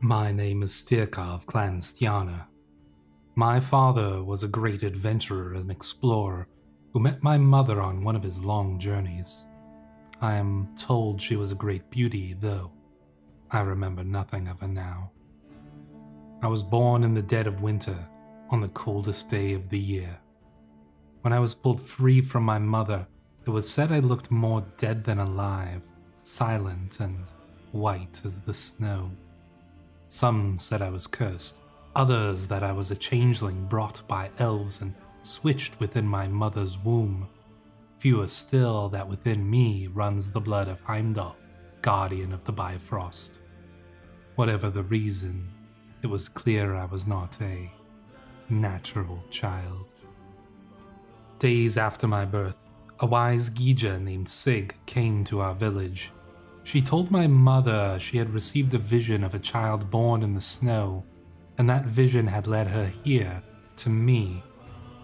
My name is Styrkar of Clan Stjarna. My father was a great adventurer and explorer who met my mother on one of his long journeys. I am told she was a great beauty, though I remember nothing of her now. I was born in the dead of winter, on the coldest day of the year. When I was pulled free from my mother, it was said I looked more dead than alive, silent and white as the snow. Some said I was cursed, others that I was a changeling brought by elves and switched within my mother's womb. Fewer still that within me runs the blood of Heimdall, guardian of the Bifrost. Whatever the reason, it was clear I was not a natural child. Days after my birth, a wise Gija named Sig came to our village. She told my mother she had received a vision of a child born in the snow, and that vision had led her here, to me.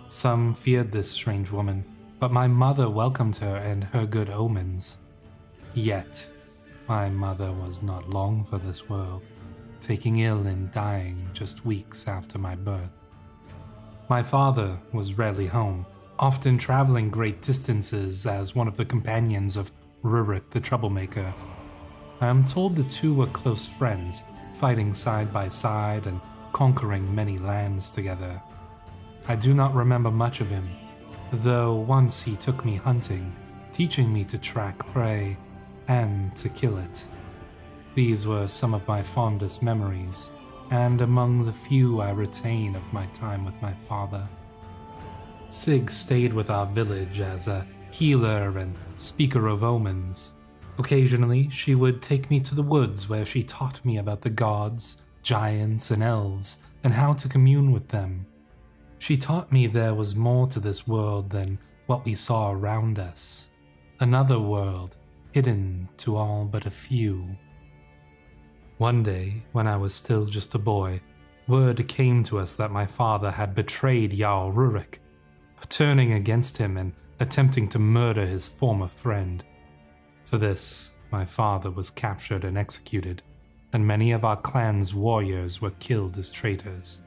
Some feared this strange woman, but my mother welcomed her and her good omens. Yet, my mother was not long for this world, taking ill and dying just weeks after my birth. My father was rarely home, often traveling great distances as one of the companions of Rurik the Troublemaker. I am told the two were close friends, fighting side by side and conquering many lands together. I do not remember much of him, though once he took me hunting, teaching me to track prey and to kill it. These were some of my fondest memories, and among the few I retain of my time with my father. Sig stayed with our village as a healer and speaker of omens. Occasionally, she would take me to the woods where she taught me about the gods, giants, and elves, and how to commune with them. She taught me there was more to this world than what we saw around us. Another world, hidden to all but a few. One day, when I was still just a boy, word came to us that my father had betrayed Jarl Rurik, turning against him and attempting to murder his former friend. For this, my father was captured and executed, and many of our clan's warriors were killed as traitors.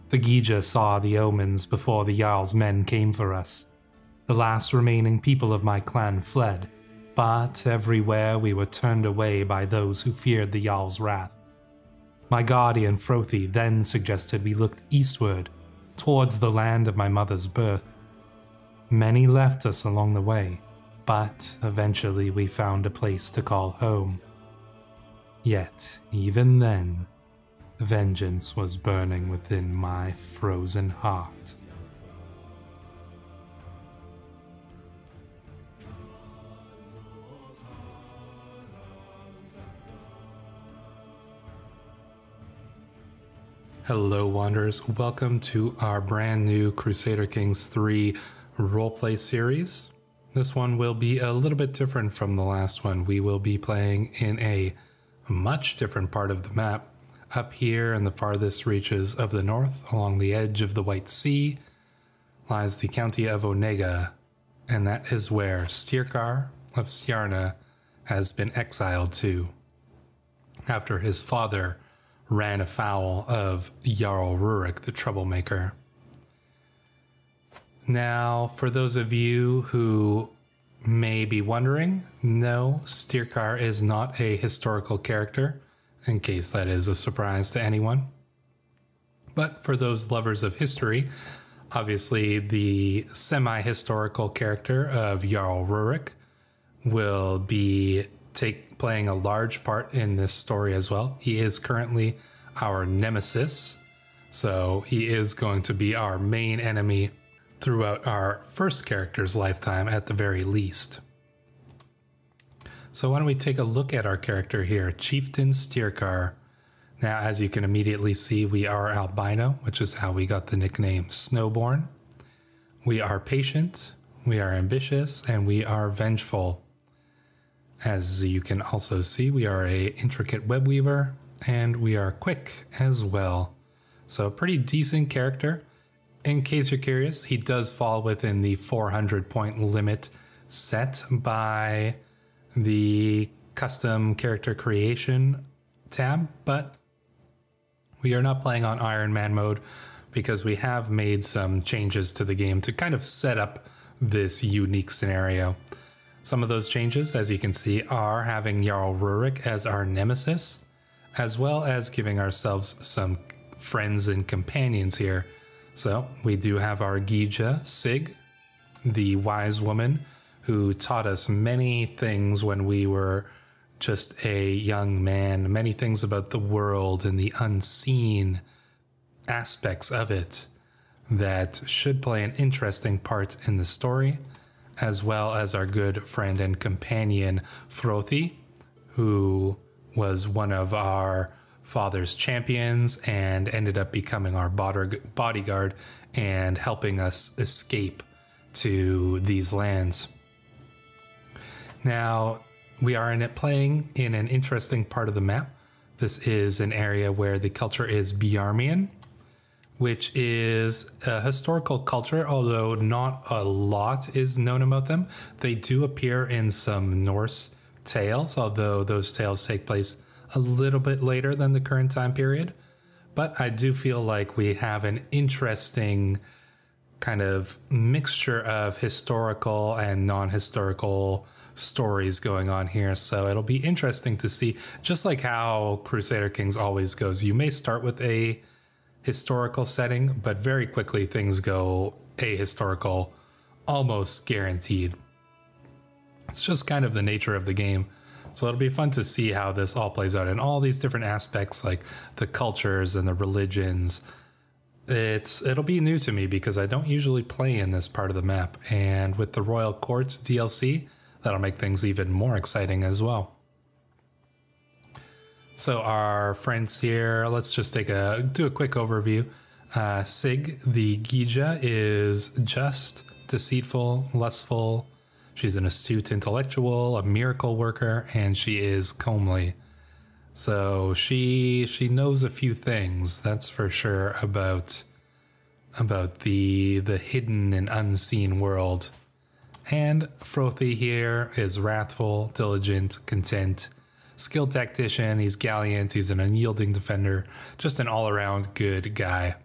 The Gija saw the omens before the Jarl's men came for us. The last remaining people of my clan fled, but everywhere we were turned away by those who feared the Jarl's wrath. My guardian Frothy then suggested we looked eastward, towards the land of my mother's birth. Many left us along the way, but eventually we found a place to call home. Yet, even then, vengeance was burning within my frozen heart. Hello Wanderers, welcome to our brand new Crusader Kings 3 roleplay series. This one will be a little bit different from the last one. We will be playing in a much different part of the map. Up here in the farthest reaches of the north, along the edge of the White Sea, lies the county of Onega, and that is where Styrkar of Stjarna has been exiled to, after his father ran afoul of Jarl Rurik the Troublemaker. Now, for those of you who may be wondering, no, Styrkar is not a historical character, in case that is a surprise to anyone. But for those lovers of history, obviously the semi-historical character of Jarl Rurik will be playing a large part in this story as well. He is currently our nemesis, so he is going to be our main enemy throughout our first character's lifetime at the very least. So why don't we take a look at our character here, Chieftain Styrkar. Now, as you can immediately see, we are albino, which is how we got the nickname SNOWBORN. We are patient, we are ambitious, and we are vengeful. As you can also see, we are an intricate web weaver, and we are quick as well. So a pretty decent character. In case you're curious, he does fall within the 400 point limit set by the custom character creation tab, but We are not playing on Iron Man mode because we have made some changes to the game to kind of set up this unique scenario. Some of those changes, as you can see, are having Jarl Rurik as our nemesis, as well as giving ourselves some friends and companions here. So we do have our Gija, Sig, the wise woman who taught us many things when we were just a young man, many things about the world and the unseen aspects of it that should play an interesting part in the story, as well as our good friend and companion Frothi, who was one of our father's champions and ended up becoming our bodyguard and helping us escape to these lands. Now, we are playing in an interesting part of the map. This is an area where the culture is Bjarmian, which is a historical culture, although not a lot is known about them. They do appear in some Norse tales, although those tales take place a little bit later than the current time period. But I do feel like we have an interesting kind of mixture of historical and non-historical stories going on here. So it'll be interesting to see, just like how Crusader Kings always goes. You may start with a historical setting, but very quickly things go ahistorical, almost guaranteed. It's just kind of the nature of the game. So it'll be fun to see how this all plays out in all these different aspects, like the cultures and the religions. It'll be new to me because I don't usually play in this part of the map. And with the Royal Court DLC, that'll make things even more exciting as well. So our friends here, let's just do a quick overview. Sig, the Gija, is just, deceitful, lustful. She's an astute intellectual, a miracle worker, and she is comely. So she knows a few things, that's for sure, about the hidden and unseen world. And Frothi here is wrathful, diligent, content, skilled tactician. He's gallant, he's an unyielding defender, just an all-around good guy.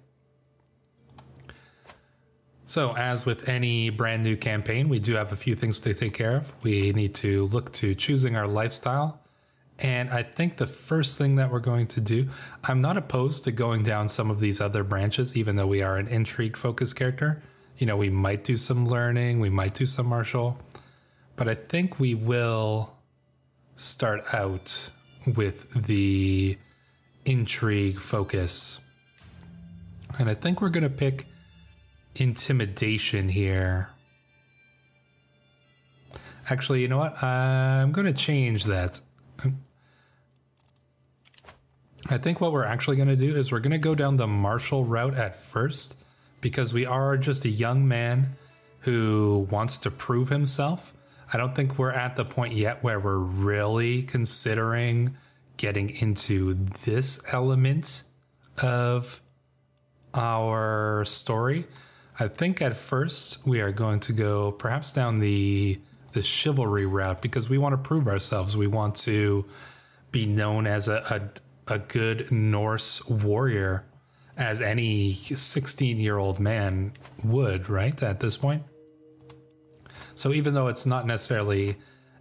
So, as with any brand new campaign, we do have a few things to take care of. We need to look to choosing our lifestyle. And I think the first thing that we're going to do, I'm not opposed to going down some of these other branches, even though we are an intrigue-focused character. You know, we might do some learning, we might do some martial, but I think we will start out with the intrigue focus. And I think we're going to pick intimidation here. Actually, you know what? I'm going to change that. I think what we're actually going to do is we're going to go down the martial route at first, because we are just a young man who wants to prove himself. I don't think we're at the point yet where we're really considering getting into this element of our story. I think at first we are going to go perhaps down the chivalry route, because we want to prove ourselves. We want to be known as a good Norse warrior, as any 16-year-old man would, right, at this point. So even though it's not necessarily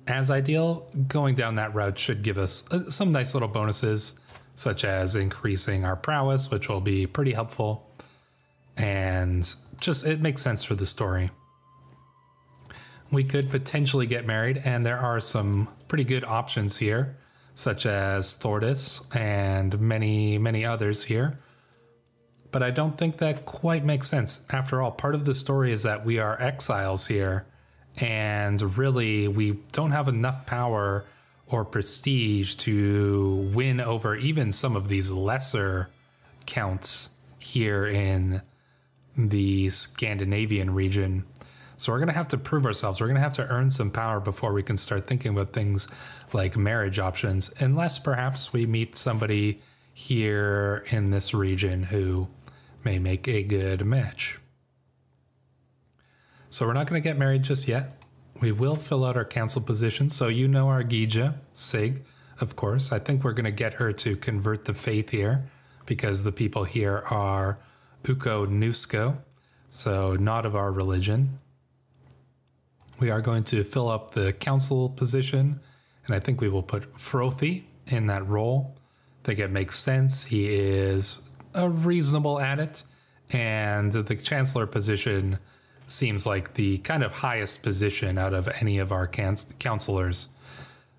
as ideal, going down that route should give us some nice little bonuses, such as increasing our prowess, which will be pretty helpful. And just, it makes sense for the story. We could potentially get married, and there are some pretty good options here, such as Thordis and many others here. But I don't think that quite makes sense. After all, part of the story is that we are exiles here, and really we don't have enough power or prestige to win over even some of these lesser counts here in the Scandinavian region. So we're going to have to prove ourselves. We're going to have to earn some power before we can start thinking about things like marriage options, unless perhaps we meet somebody here in this region who may make a good match. So we're not going to get married just yet. We will fill out our council positions. So you know our Gija, Sig, of course. I think we're going to get her to convert the faith here, because the people here are Uko Nusko, so not of our religion. We are going to fill up the council position, and I think we will put Frothy in that role. I think it makes sense. He is reasonable at it, and the chancellor position seems like the kind of highest position out of any of our counselors.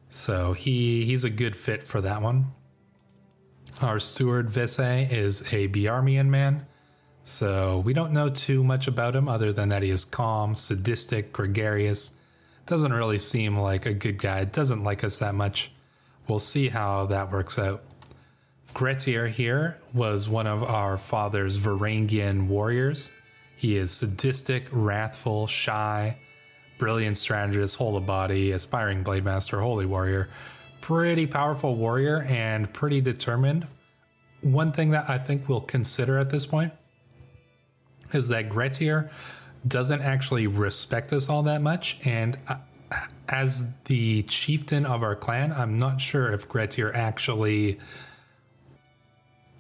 So he's a good fit for that one. Our steward Vese is a Biarmian man, so we don't know too much about him other than that he is calm, sadistic, gregarious. Doesn't really seem like a good guy. Doesn't like us that much. We'll see how that works out. Grettir here was one of our father's Varangian warriors. He is sadistic, wrathful, shy, brilliant strategist, whole of body, aspiring blade master, holy warrior. Pretty powerful warrior and pretty determined. One thing that I think we'll consider at this point is that Grettir doesn't actually respect us all that much, and as the chieftain of our clan, I'm not sure if Grettir actually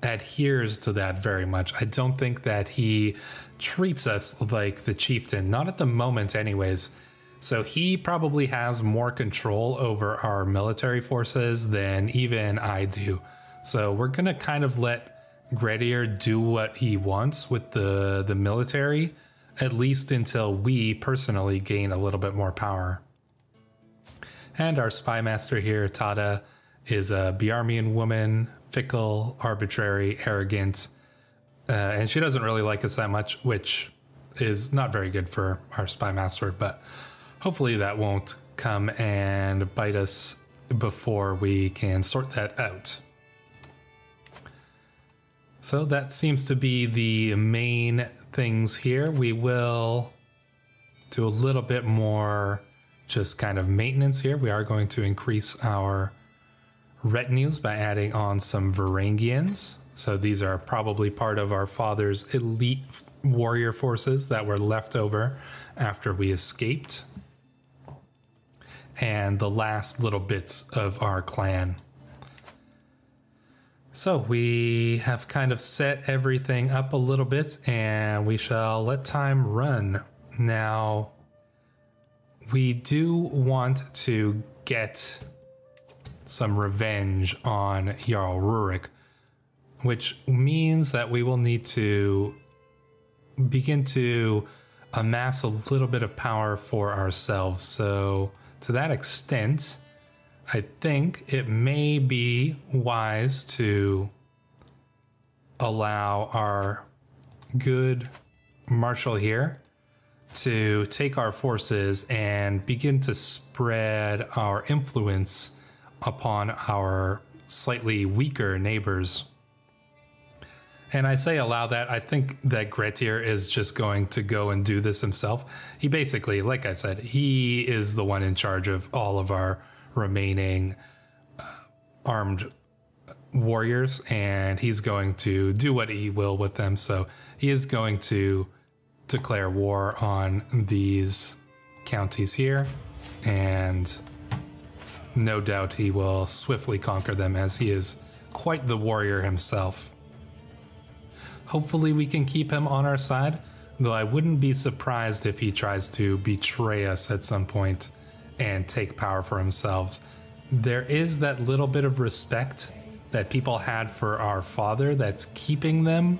adheres to that very much. I don't think that he treats us like the chieftain, not at the moment anyways. So he probably has more control over our military forces than even I do. So we're gonna kind of let Grettir do what he wants with the military, at least until we personally gain a little bit more power. And our spy master here, Tada, is a Biarmian woman, fickle, arbitrary, arrogant, and she doesn't really like us that much, which is not very good for our spy master, but hopefully that won't come and bite us before we can sort that out. So that seems to be the main things here. We will do a little bit more just kind of maintenance here. We are going to increase our retinues by adding on some Varangians. So these are probably part of our father's elite warrior forces that were left over after we escaped. And the last little bits of our clan. So we have kind of set everything up a little bit, and we shall let time run. Now, we do want to get some revenge on Jarl Rurik, which means that we will need to begin to amass a little bit of power for ourselves. So to that extent, I think it may be wise to allow our good marshal here to take our forces and begin to spread our influence upon our slightly weaker neighbors. And I say allow that, I think that Grettir is just going to go and do this himself. He basically, like I said, he is the one in charge of all of our remaining armed warriors, and he's going to do what he will with them. So he is going to declare war on these counties here, and no doubt he will swiftly conquer them, as he is quite the warrior himself. Hopefully we can keep him on our side, though I wouldn't be surprised if he tries to betray us at some point and take power for himself. There is that little bit of respect that people had for our father that's keeping them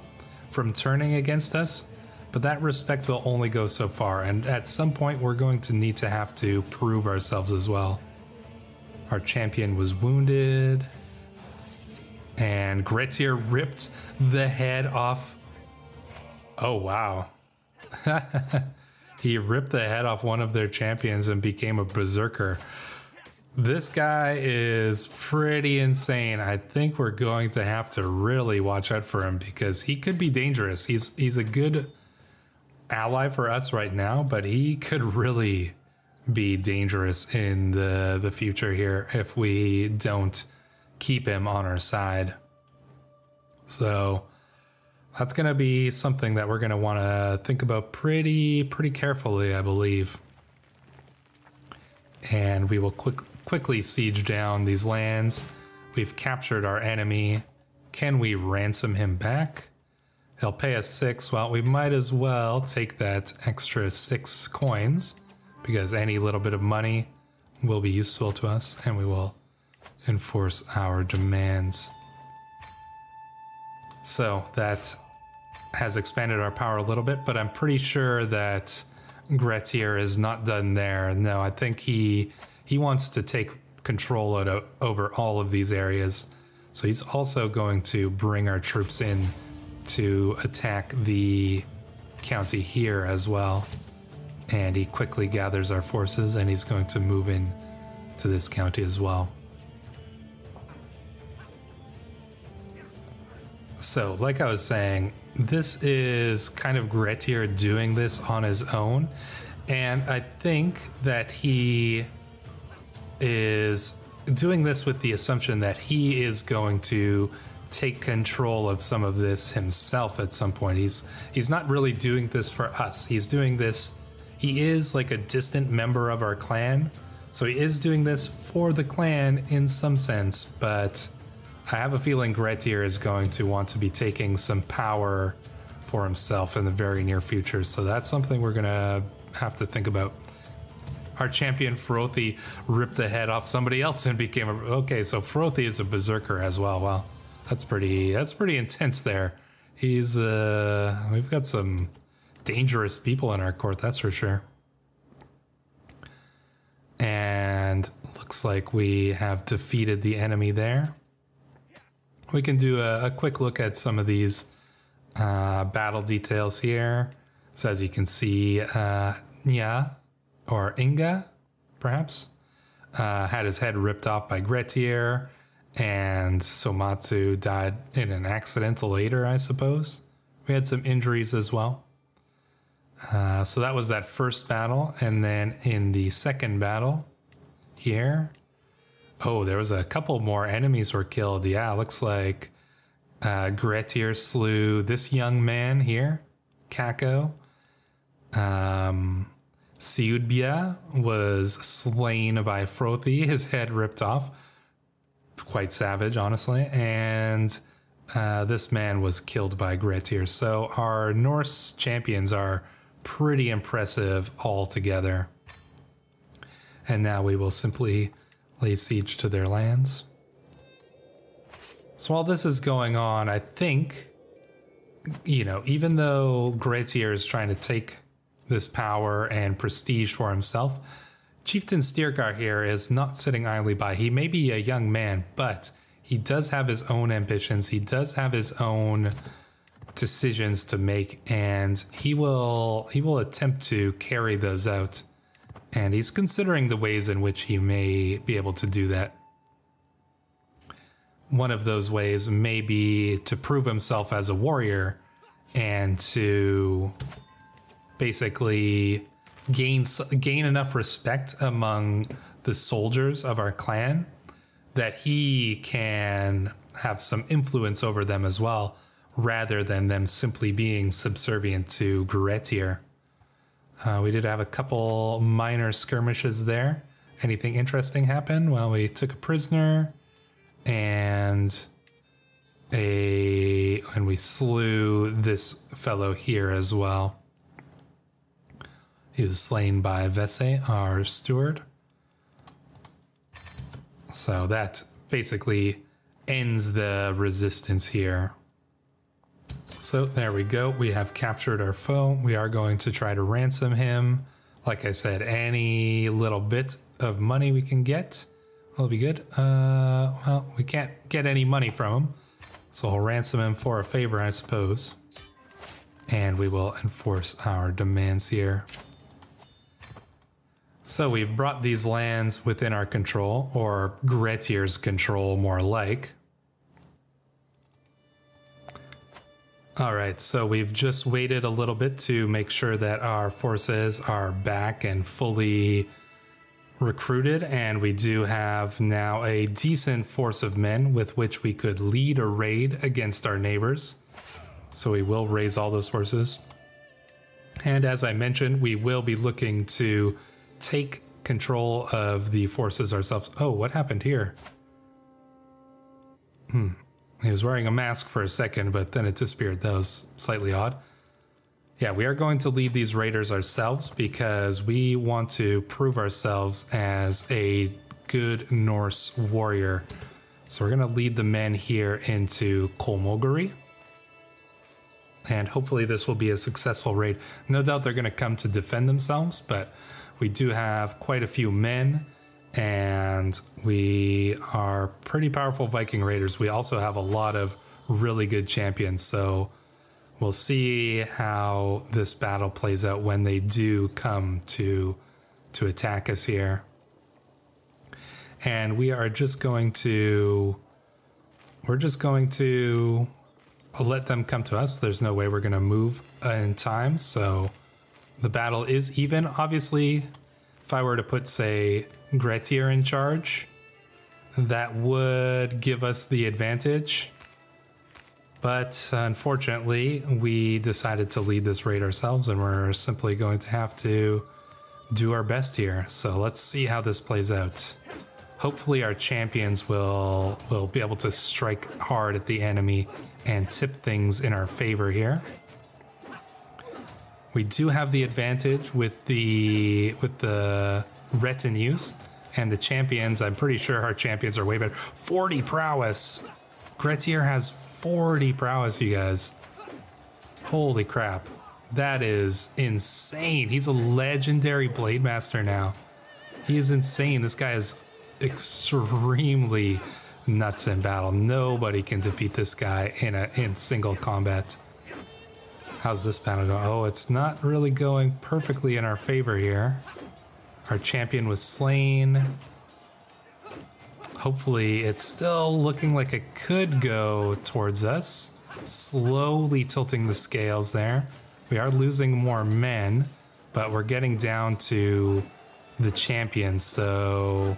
from turning against us, but that respect will only go so far, and at some point we're going to need to have to prove ourselves as well. Our champion was wounded, and Grettir ripped the head off. Oh wow. He ripped the head off one of their champions and became a berserker. This guy is pretty insane. I think we're going to have to really watch out for him, because he could be dangerous. He's a good ally for us right now, but he could really be dangerous in the future here if we don't keep him on our side. So that's going to be something that we're going to want to think about pretty carefully, I believe. And we will quickly siege down these lands. We've captured our enemy, can we ransom him back? He'll pay us 6. Well, we might as well take that extra 6 coins, because any little bit of money will be useful to us, and we will enforce our demands. So that has expanded our power a little bit, but I'm pretty sure that Gretier is not done there. No, I think he wants to take control over all of these areas. So he's also going to bring our troops in to attack the county here as well. And he quickly gathers our forces, and he's going to move in to this county as well. So, like I was saying, this is kind of Gretier doing this on his own, and I think that he is doing this with the assumption that he is going to take control of some of this himself at some point. He's not really doing this for us. He's doing this, he is like a distant member of our clan, so he is doing this for the clan in some sense, but I have a feeling Gretier is going to want to be taking some power for himself in the very near future, so that's something we're gonna have to think about. Our champion Frothy ripped the head off somebody else and became a... Okay, so Frothy is a berserker as well. Well, that's pretty intense there. He's we've got some dangerous people in our court, that's for sure. And looks like we have defeated the enemy there. We can do a quick look at some of these battle details here. So as you can see, Nya, or Inga, perhaps, had his head ripped off by Gretier, and Somatsu died in an accident later, I suppose. We had some injuries as well. So that was that first battle, and then in the second battle here, oh, there was a couple more enemies were killed. Yeah, looks like Gretier slew this young man here, Kako. Siudbia was slain by Frothy, his head ripped off. Quite savage, honestly. And this man was killed by Gretier. So our Norse champions are pretty impressive altogether. And now we will simply lay siege to their lands. So while this is going on, I think, you know, even though Gretier is trying to take this power and prestige for himself, Chieftain Styrkar here is not sitting idly by. He may be a young man, but he does have his own ambitions. He does have his own decisions to make, and he will attempt to carry those out. And he's considering the ways in which he may be able to do that. One of those ways may be to prove himself as a warrior and to basically gain enough respect among the soldiers of our clan that he can have some influence over them as well, rather than them simply being subservient to Gretier. We did have a couple minor skirmishes there. Anything interesting happen? Well, we took a prisoner and we slew this fellow here as well. He was slain by Vese, our steward. So that basically ends the resistance here. So there we go. We have captured our foe. We are going to try to ransom him. Like I said, any little bit of money we can get will be good. Well, we can't get any money from him, so we'll ransom him for a favor, I suppose. And we will enforce our demands here. So we've brought these lands within our control, or Gretier's control more like. Alright, so we've just waited a little bit to make sure that our forces are back and fully recruited, and we do have now a decent force of men with which we could lead a raid against our neighbors. So we will raise all those forces. And as I mentioned, we will be looking to take control of the forces ourselves. Oh, what happened here? He was wearing a mask for a second, but then it disappeared. That was slightly odd. Yeah, we are going to lead these raiders ourselves because we want to prove ourselves as a good Norse warrior. So we're going to lead the men here into Kolmoguri. And hopefully this will be a successful raid. No doubt they're going to come to defend themselves, but we do have quite a few men. And we are pretty powerful Viking raiders. We also have a lot of really good champions. So we'll see how this battle plays out when they do come to attack us here. And we are just going to... We're just going to let them come to us. There's no way we're going to move in time. So the battle is even. Obviously, if I were to put, say, Grettir in charge, that would give us the advantage. But unfortunately, we decided to lead this raid ourselves, and we're simply going to have to do our best here. So let's see how this plays out. Hopefully our champions will be able to strike hard at the enemy and tip things in our favor here. We do have the advantage with the retinues and the champions. I'm pretty sure our champions are way better. 40 prowess. Grettir has 40 prowess, you guys. Holy crap. That is insane. He's a legendary blade master now. He is insane. This guy is extremely nuts in battle. Nobody can defeat this guy in single combat. How's this battle going? Oh, it's not really going perfectly in our favor here. Our champion was slain. Hopefully it's still looking like it could go towards us. Slowly tilting the scales there. We are losing more men, but we're getting down to the champion, so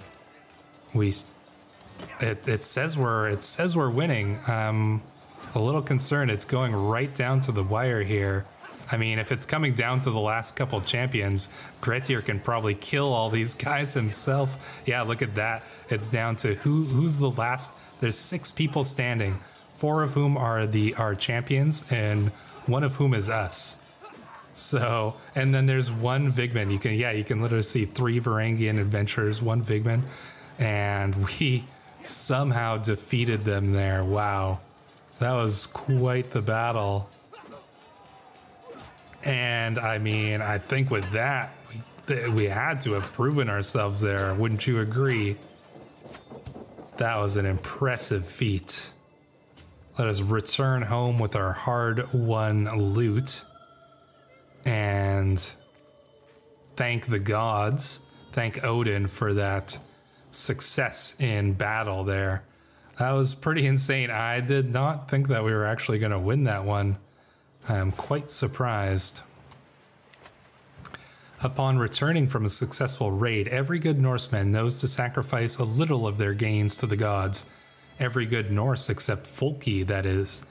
it says we're winning. A little concerned it's going right down to the wire here. I mean, if it's coming down to the last couple champions, Grettir can probably kill all these guys himself. Yeah, look at that. It's down to who's the last. There's 6 people standing, 4 of whom are our champions, and 1 of whom is us. So, and then there's 1 Vigman. You can literally see 3 Varangian adventurers, 1 Vigman, and we somehow defeated them there. Wow. That was quite the battle. And I mean, I think with that, we had to have proven ourselves there. Wouldn't you agree? That was an impressive feat. Let us return home with our hard-won loot. And thank the gods. Thank Odin for that success in battle there. That was pretty insane. I did not think that we were actually going to win that one. I am quite surprised. Upon returning from a successful raid, every good Norseman knows to sacrifice a little of their gains to the gods. Every good Norse except Folki, that is.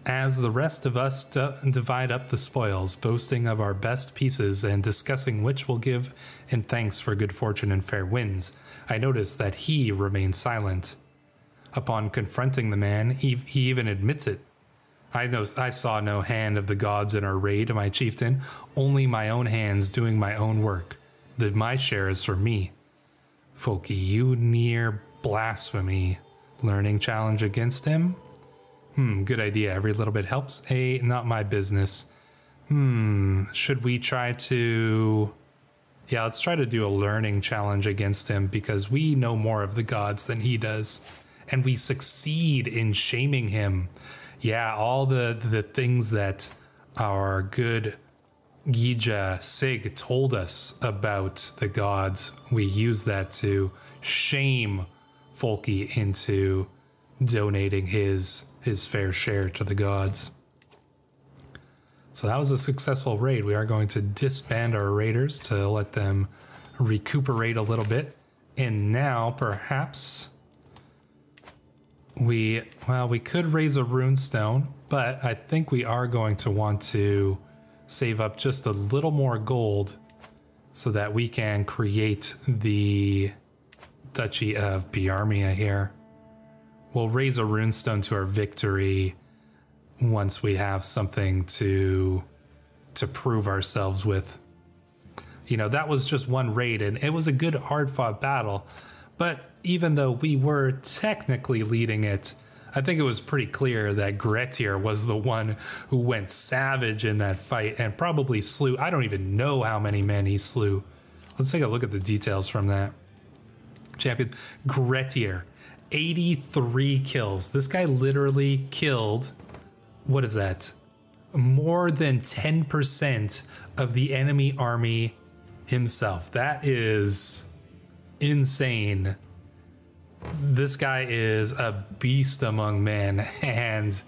As the rest of us divide up the spoils, boasting of our best pieces and discussing which we'll give in thanks for good fortune and fair winds, I notice that he remains silent. Upon confronting the man, he even admits it. I saw no hand of the gods in our raid, my chieftain, only my own hands doing my own work. My share is for me. Folky, you near blasphemy. Learning challenge against him? Good idea. Every little bit helps. Not my business. Should we try to... Yeah, let's try to do a learning challenge against him because we know more of the gods than he does. And we succeed in shaming him. Yeah, all the things that our good Gija Sig told us about the gods, we use that to shame Folky into donating his fair share to the gods. So that was a successful raid. We are going to disband our raiders to let them recuperate a little bit. And now, perhaps... we could raise a runestone, but I think we are going to want to save up just a little more gold so that we can create the Duchy of Biarmia here. we'll raise a runestone to our victory once we have something to prove ourselves with. You know, that was just one raid, and it was a good hard-fought battle. But even though we were technically leading it, I think it was pretty clear that Grettir was the one who went savage in that fight and probably slew, I don't even know how many men he slew. Let's take a look at the details from that. Champion Grettir, 83 kills. This guy literally killed, what is that? More than 10% of the enemy army himself. That is insane. This guy is a beast among men, and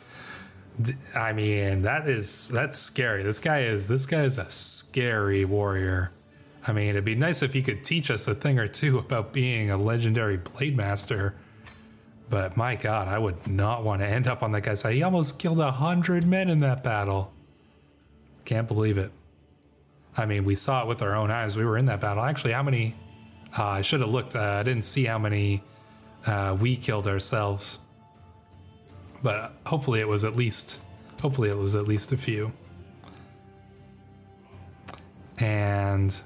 I mean that's scary. This guy is a scary warrior. I mean, it'd be nice if he could teach us a thing or two about being a legendary blade master. But my God, I would not want to end up on that guy's side. He almost killed 100 men in that battle. Can't believe it. I mean, we saw it with our own eyes. We were in that battle. Actually, how many? I should have looked. I didn't see how many we killed ourselves. But hopefully it was at least a few. And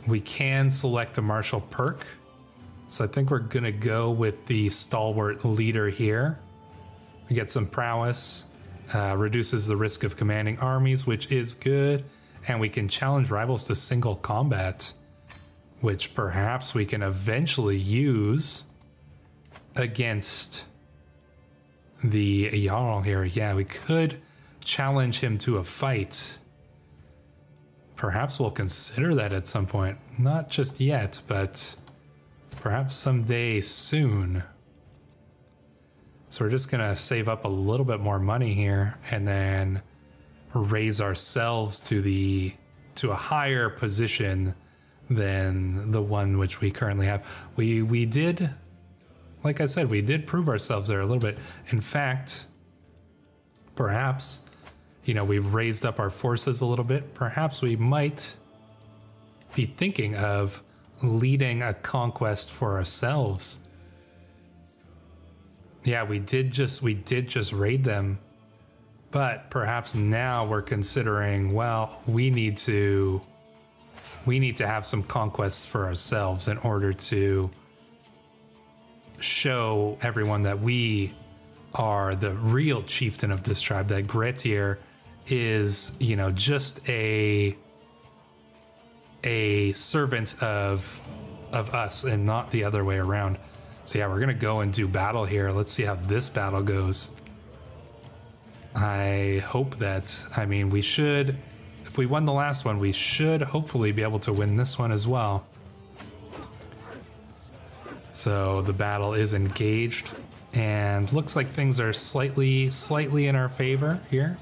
we can select a martial perk. So I think we're going to go with the stalwart leader here. We get some prowess, reduces the risk of commanding armies, which is good. And we can challenge rivals to single combat, which perhaps we can eventually use against the Jarl here. Yeah, we could challenge him to a fight. Perhaps we'll consider that at some point. Not just yet, but perhaps someday soon. So we're just gonna save up a little bit more money here and then raise ourselves to a higher position than the one which we currently have. We did, like I said, we did prove ourselves there a little bit. In fact, perhaps, you know, we've raised up our forces a little bit. Perhaps we might be thinking of leading a conquest for ourselves. Yeah, we did just raid them. But perhaps now we're considering, well, we need to have some conquests for ourselves in order to show everyone that we are the real chieftain of this tribe, that Grettir is, you know, just a servant of us and not the other way around. So yeah, we're gonna go and do battle here. Let's see how this battle goes. I hope that, I mean, we should, if we won the last one, we should hopefully be able to win this one as well. So the battle is engaged and looks like things are slightly in our favor here.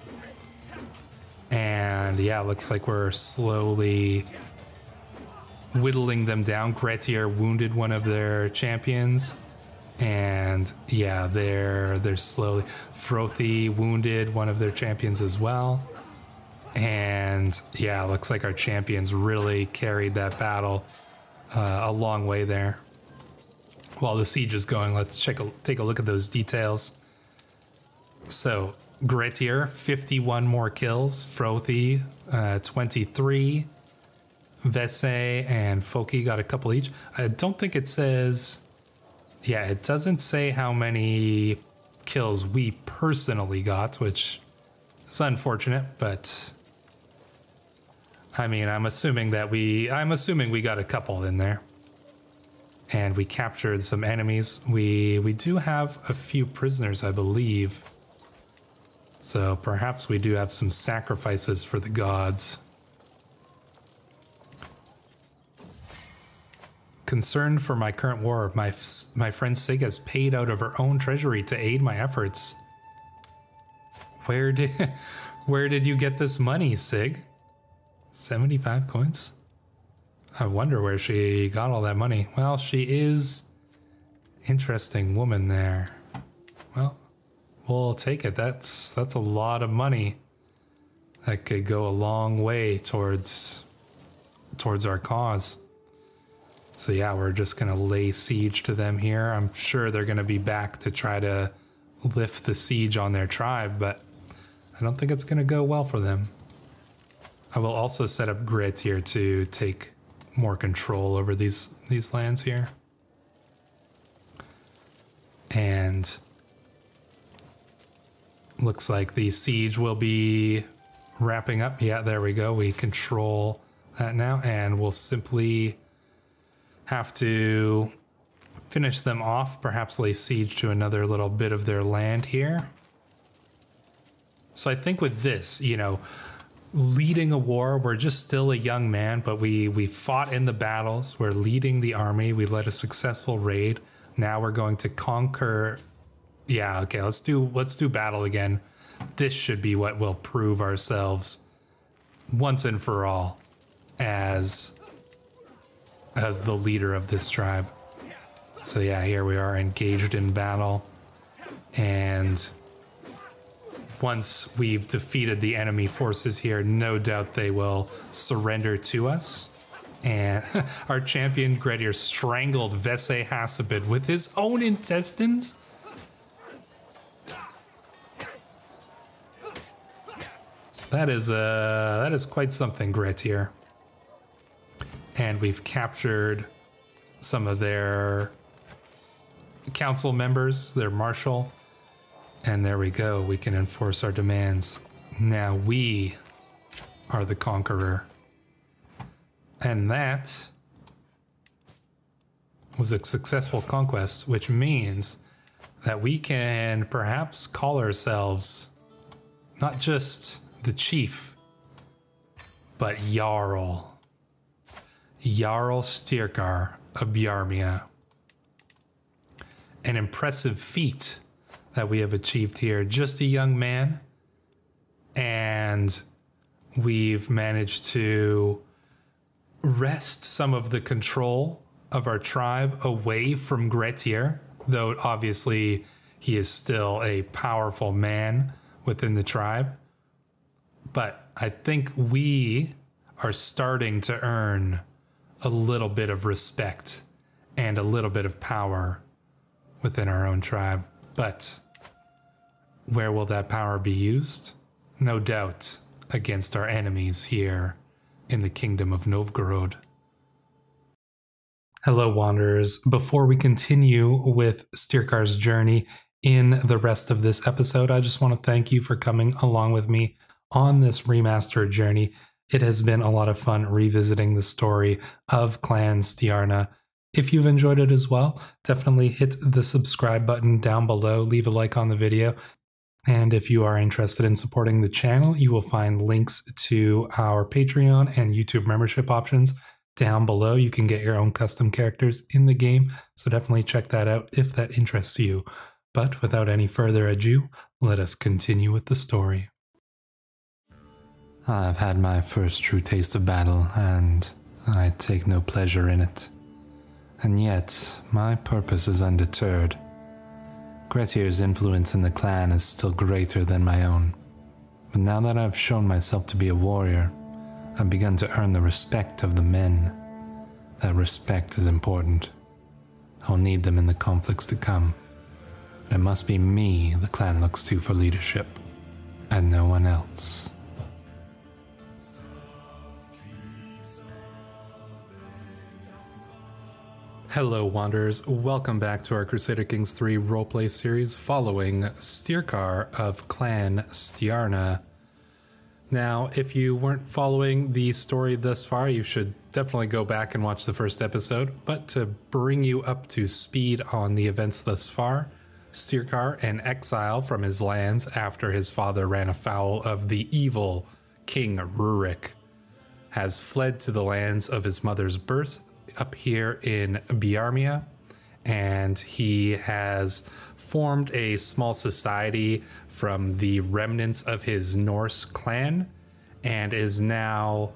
And yeah, looks like we're slowly whittling them down. Grettir wounded one of their champions. And yeah, they're slowly. Frothy wounded one of their champions as well. And yeah, looks like our champions really carried that battle a long way there. While the siege is going, let's take a look at those details. So Grettir, 51 more kills. Frothy, 23. Vese and Foki got a couple each. I don't think it says... Yeah, it doesn't say how many kills we personally got, which is unfortunate, but I mean, I'm assuming we got a couple in there. And we captured some enemies. We do have a few prisoners, I believe. So perhaps we do have some sacrifices for the gods. Concerned for my current war, my friend Sig has paid out of her own treasury to aid my efforts. Where did you get this money, Sig? 75 coins? I wonder where she got all that money. Well, she is interesting woman there. Well, we'll take it. That's a lot of money. That could go a long way towards our cause. So yeah, we're just going to lay siege to them here. I'm sure they're going to be back to try to lift the siege on their tribe, but I don't think it's going to go well for them. I will also set up grids here to take more control over these lands here. And looks like the siege will be wrapping up. Yeah, there we go. We control that now, and we'll simply have to finish them off, perhaps lay siege to another little bit of their land here. So I think with this, you know, leading a war, we're just still a young man, but we fought in the battles. We're leading the army. We led a successful raid. Now we're going to conquer. Yeah, okay, let's do battle again. This should be what will prove ourselves once and for all as the leader of this tribe. So yeah, here we are engaged in battle, and once we've defeated the enemy forces here, no doubt they will surrender to us. And our champion Gretier strangled Vese Hasabid with his own intestines. That is quite something, Gretier. And we've captured some of their council members, their marshal. And there we go. We can enforce our demands. Now we are the conqueror. And that was a successful conquest, which means that we can perhaps call ourselves not just the chief, but Jarl. Jarl Styrkar of Bjarmia. An impressive feat that we have achieved here. Just a young man, and we've managed to wrest some of the control of our tribe away from Gretier, though obviously he is still a powerful man within the tribe. But I think we are starting to earn a little bit of respect and a little bit of power within our own tribe. But where will that power be used? No doubt against our enemies here in the Kingdom of Novgorod. Hello, Wanderers. Before we continue with Styrkar's journey in the rest of this episode, I just want to thank you for coming along with me on this remastered journey. It has been a lot of fun revisiting the story of Clan Stjarna. If you've enjoyed it as well, definitely hit the subscribe button down below, leave a like on the video. And if you are interested in supporting the channel, you will find links to our Patreon and YouTube membership options down below. You can get your own custom characters in the game, so definitely check that out if that interests you. But without any further ado, let us continue with the story. I've had my first true taste of battle, and I take no pleasure in it. And yet, my purpose is undeterred. Gretier's influence in the clan is still greater than my own. But now that I've shown myself to be a warrior, I've begun to earn the respect of the men. That respect is important. I'll need them in the conflicts to come. It must be me the clan looks to for leadership, and no one else. Hello, Wanderers. Welcome back to our Crusader Kings 3 roleplay series following Styrkar of Clan Stjarna. Now, if you weren't following the story thus far, you should definitely go back and watch the first episode. But to bring you up to speed on the events thus far, Styrkar, an exile from his lands after his father ran afoul of the evil King Rurik, has fled to the lands of his mother's birth up here in Bjarmia, and he has formed a small society from the remnants of his Norse clan and is now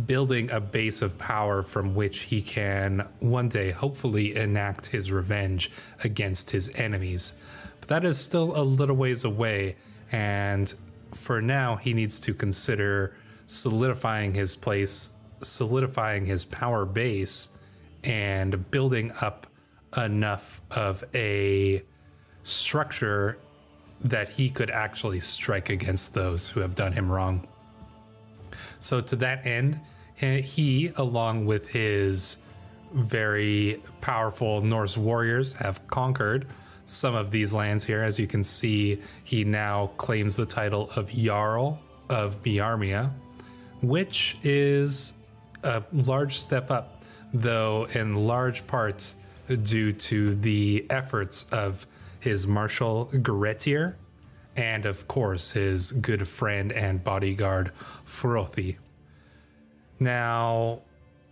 building a base of power from which he can one day hopefully enact his revenge against his enemies. But that is still a little ways away, and for now he needs to consider solidifying his place, solidifying his power base and building up enough of a structure that he could actually strike against those who have done him wrong. So to that end, he, along with his very powerful Norse warriors, have conquered some of these lands here. As you can see, he now claims the title of Jarl of Biarmia, which is a large step up, though in large part due to the efforts of his marshal Grettir, and of course his good friend and bodyguard Frothi. Now,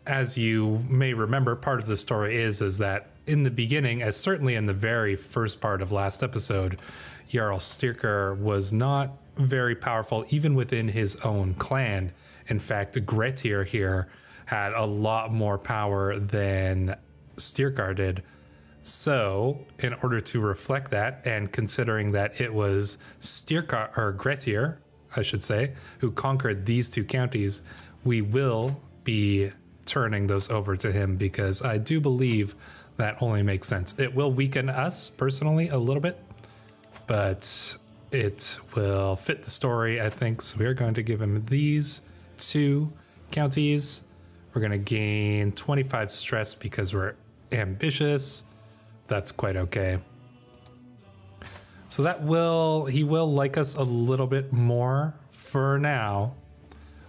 as you may remember, part of the story is that in the beginning, as certainly in the very first part of last episode, Jarl Styrkar was not very powerful even within his own clan. In fact, Grettir here had a lot more power than Styrkar did. So, in order to reflect that, and considering that it was Styrkar, or Grettir, I should say, who conquered these two counties, we will be turning those over to him, because I do believe that only makes sense. It will weaken us personally a little bit, but it will fit the story, I think. So we're going to give him these two counties. We're going to gain 25 stress because we're ambitious. That's quite okay. So he will like us a little bit more for now,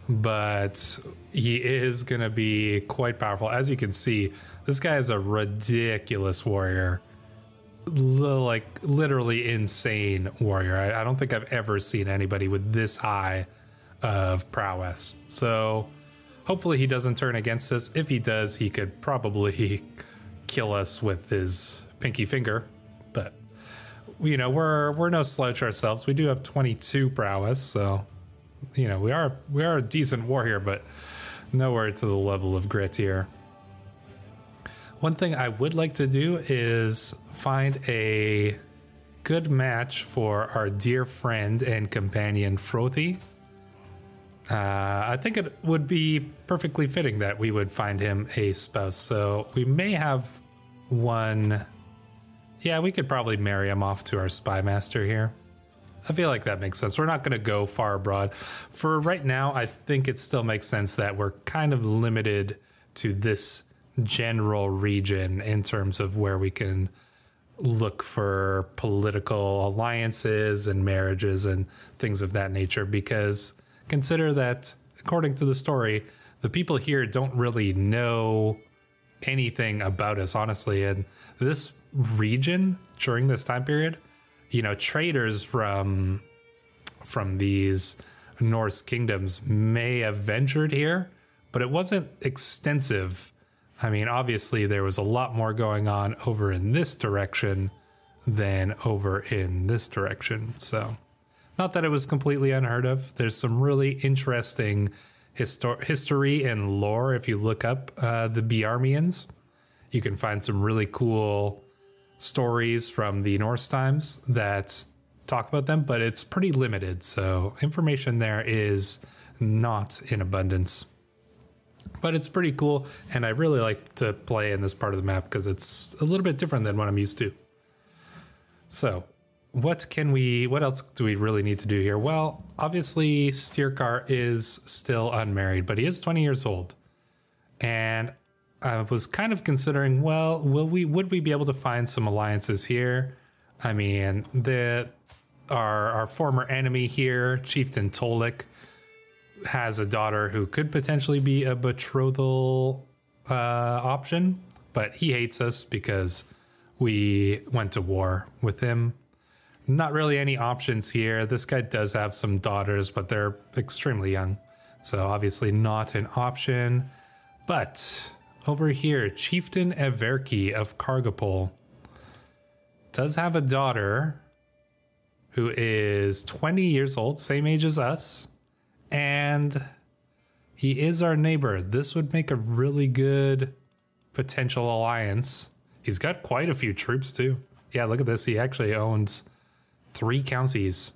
but he is going to be quite powerful. As you can see, this guy is a ridiculous warrior, like literally insane warrior. I don't think I've ever seen anybody with this high of prowess. So hopefully he doesn't turn against us. If he does, he could probably kill us with his pinky finger, but you know, we're no slouch ourselves. We do have 22 prowess, so you know, we are a decent warrior, but nowhere to the level of Grettir. One thing I would like to do is find a good match for our dear friend and companion Frothi. I think it would be perfectly fitting that we would find him a spouse. So we may have one. Yeah, we could probably marry him off to our spy master here. I feel like that makes sense. We're not going to go far abroad. For right now, I think it still makes sense that we're kind of limited to this general region in terms of where we can look for political alliances and marriages and things of that nature, because consider that, according to the story, the people here don't really know anything about us, honestly. And this region during this time period, you know, traders from these Norse kingdoms may have ventured here, but it wasn't extensive. I mean, obviously there was a lot more going on over in this direction than over in this direction. So not that it was completely unheard of. There's some really interesting history and lore. If you look up the Biarmians, you can find some really cool stories from the Norse times that talk about them, but it's pretty limited. So information there is not in abundance. But it's pretty cool, and I really like to play in this part of the map because it's a little bit different than what I'm used to. So, what else do we really need to do here? Well, obviously, Styrkar is still unmarried, but he is 20 years old. And I was kind of considering, well, would we be able to find some alliances here? I mean, our former enemy here, Chieftain Tolik, has a daughter who could potentially be a betrothal option, but he hates us because we went to war with him. Not really any options here. This guy does have some daughters, but they're extremely young, so obviously not an option. But over here, Chieftain Everki of Kargopol does have a daughter who is 20 years old, same age as us. And he is our neighbor. This would make a really good potential alliance. He's got quite a few troops too. Yeah, look at this. He actually owns 3 counties.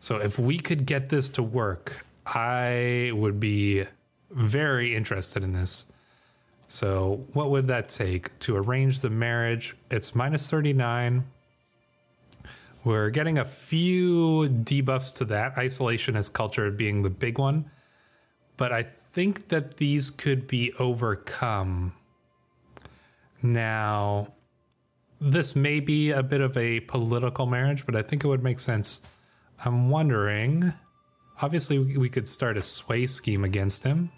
So if we could get this to work, I would be very interested in this. So what would that take to arrange the marriage? It's minus 39. We're getting a few debuffs to that, isolation as culture being the big one. But I think that these could be overcome. Now, this may be a bit of a political marriage, but I think it would make sense. I'm wondering, obviously we could start a sway scheme against him.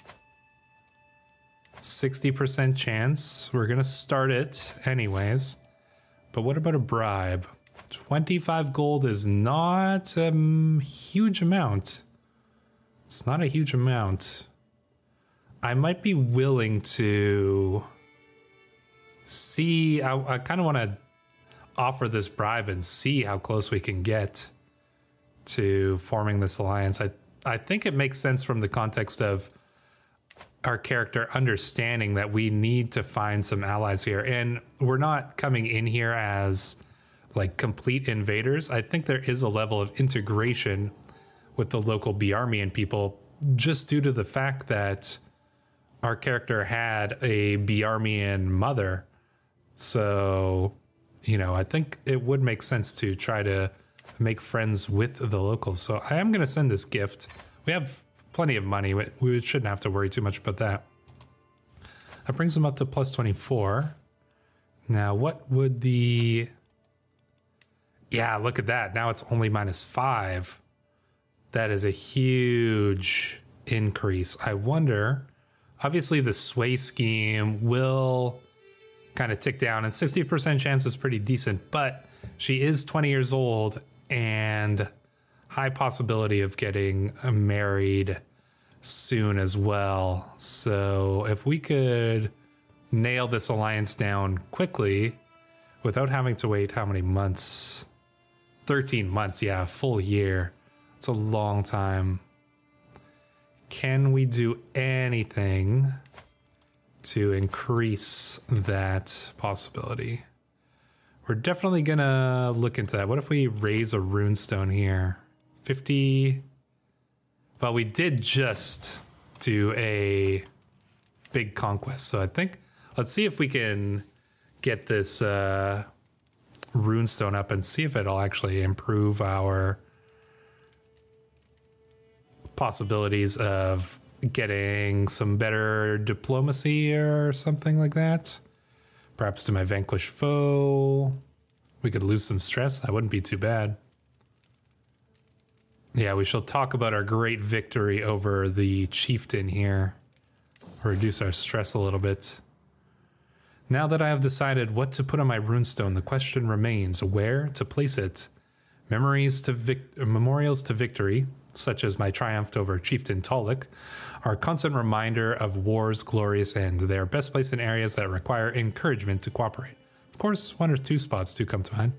60% chance. We're going to start it anyways. But what about a bribe? 25 gold is not a huge amount. It's not a huge amount. I might be willing to see. I kind of want to offer this bribe and see how close we can get to forming this alliance. I think it makes sense from the context of our character understanding that we need to find some allies here. And we're not coming in here as like complete invaders. I think there is a level of integration with the local Biarmian people just due to the fact that our character had a Biarmian mother. So, you know, I think it would make sense to try to make friends with the locals. So I am going to send this gift. We have plenty of money. We shouldn't have to worry too much about that. That brings them up to plus 24. Now, what would the... Yeah, look at that. Now it's only minus 5. That is a huge increase. I wonder... Obviously, the sway scheme will kind of tick down, and 60% chance is pretty decent, but she is 20 years old and high possibility of getting married soon as well. So if we could nail this alliance down quickly without having to wait how many months? 13 months, yeah, a full year. It's a long time. Can we do anything to increase that possibility? We're definitely gonna look into that. What if we raise a runestone here? 50. Well, we did just do a big conquest. So I think, let's see if we can get this runestone up and see if it'll actually improve our possibilities of getting some better diplomacy or something like that. Perhaps to my vanquished foe. We could lose some stress. That wouldn't be too bad. Yeah, we shall talk about our great victory over the chieftain here. Reduce our stress a little bit. Now that I have decided what to put on my runestone, the question remains where to place it. Memorials to victory, such as my triumph over Chieftain Talik, are a constant reminder of war's glorious end. They are best placed in areas that require encouragement to cooperate. Of course, one or two spots do come to mind.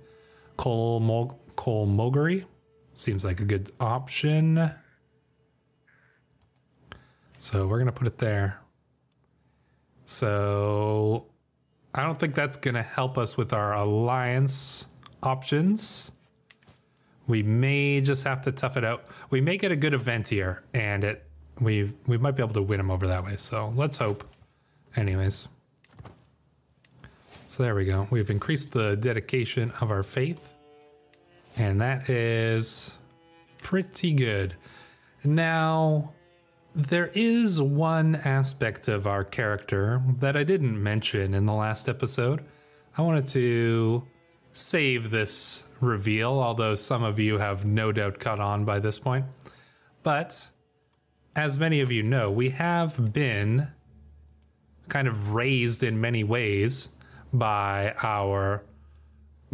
Colmogary seems like a good option. So we're going to put it there. So I don't think that's going to help us with our alliance options. We may just have to tough it out. We may get a good event here, and we might be able to win him over that way. So let's hope. Anyways. So there we go. We've increased the dedication of our faith, and that is pretty good. Now, there is one aspect of our character that I didn't mention in the last episode. I wanted to save this reveal, although some of you have no doubt caught on by this point. But as many of you know, we have been kind of raised in many ways by our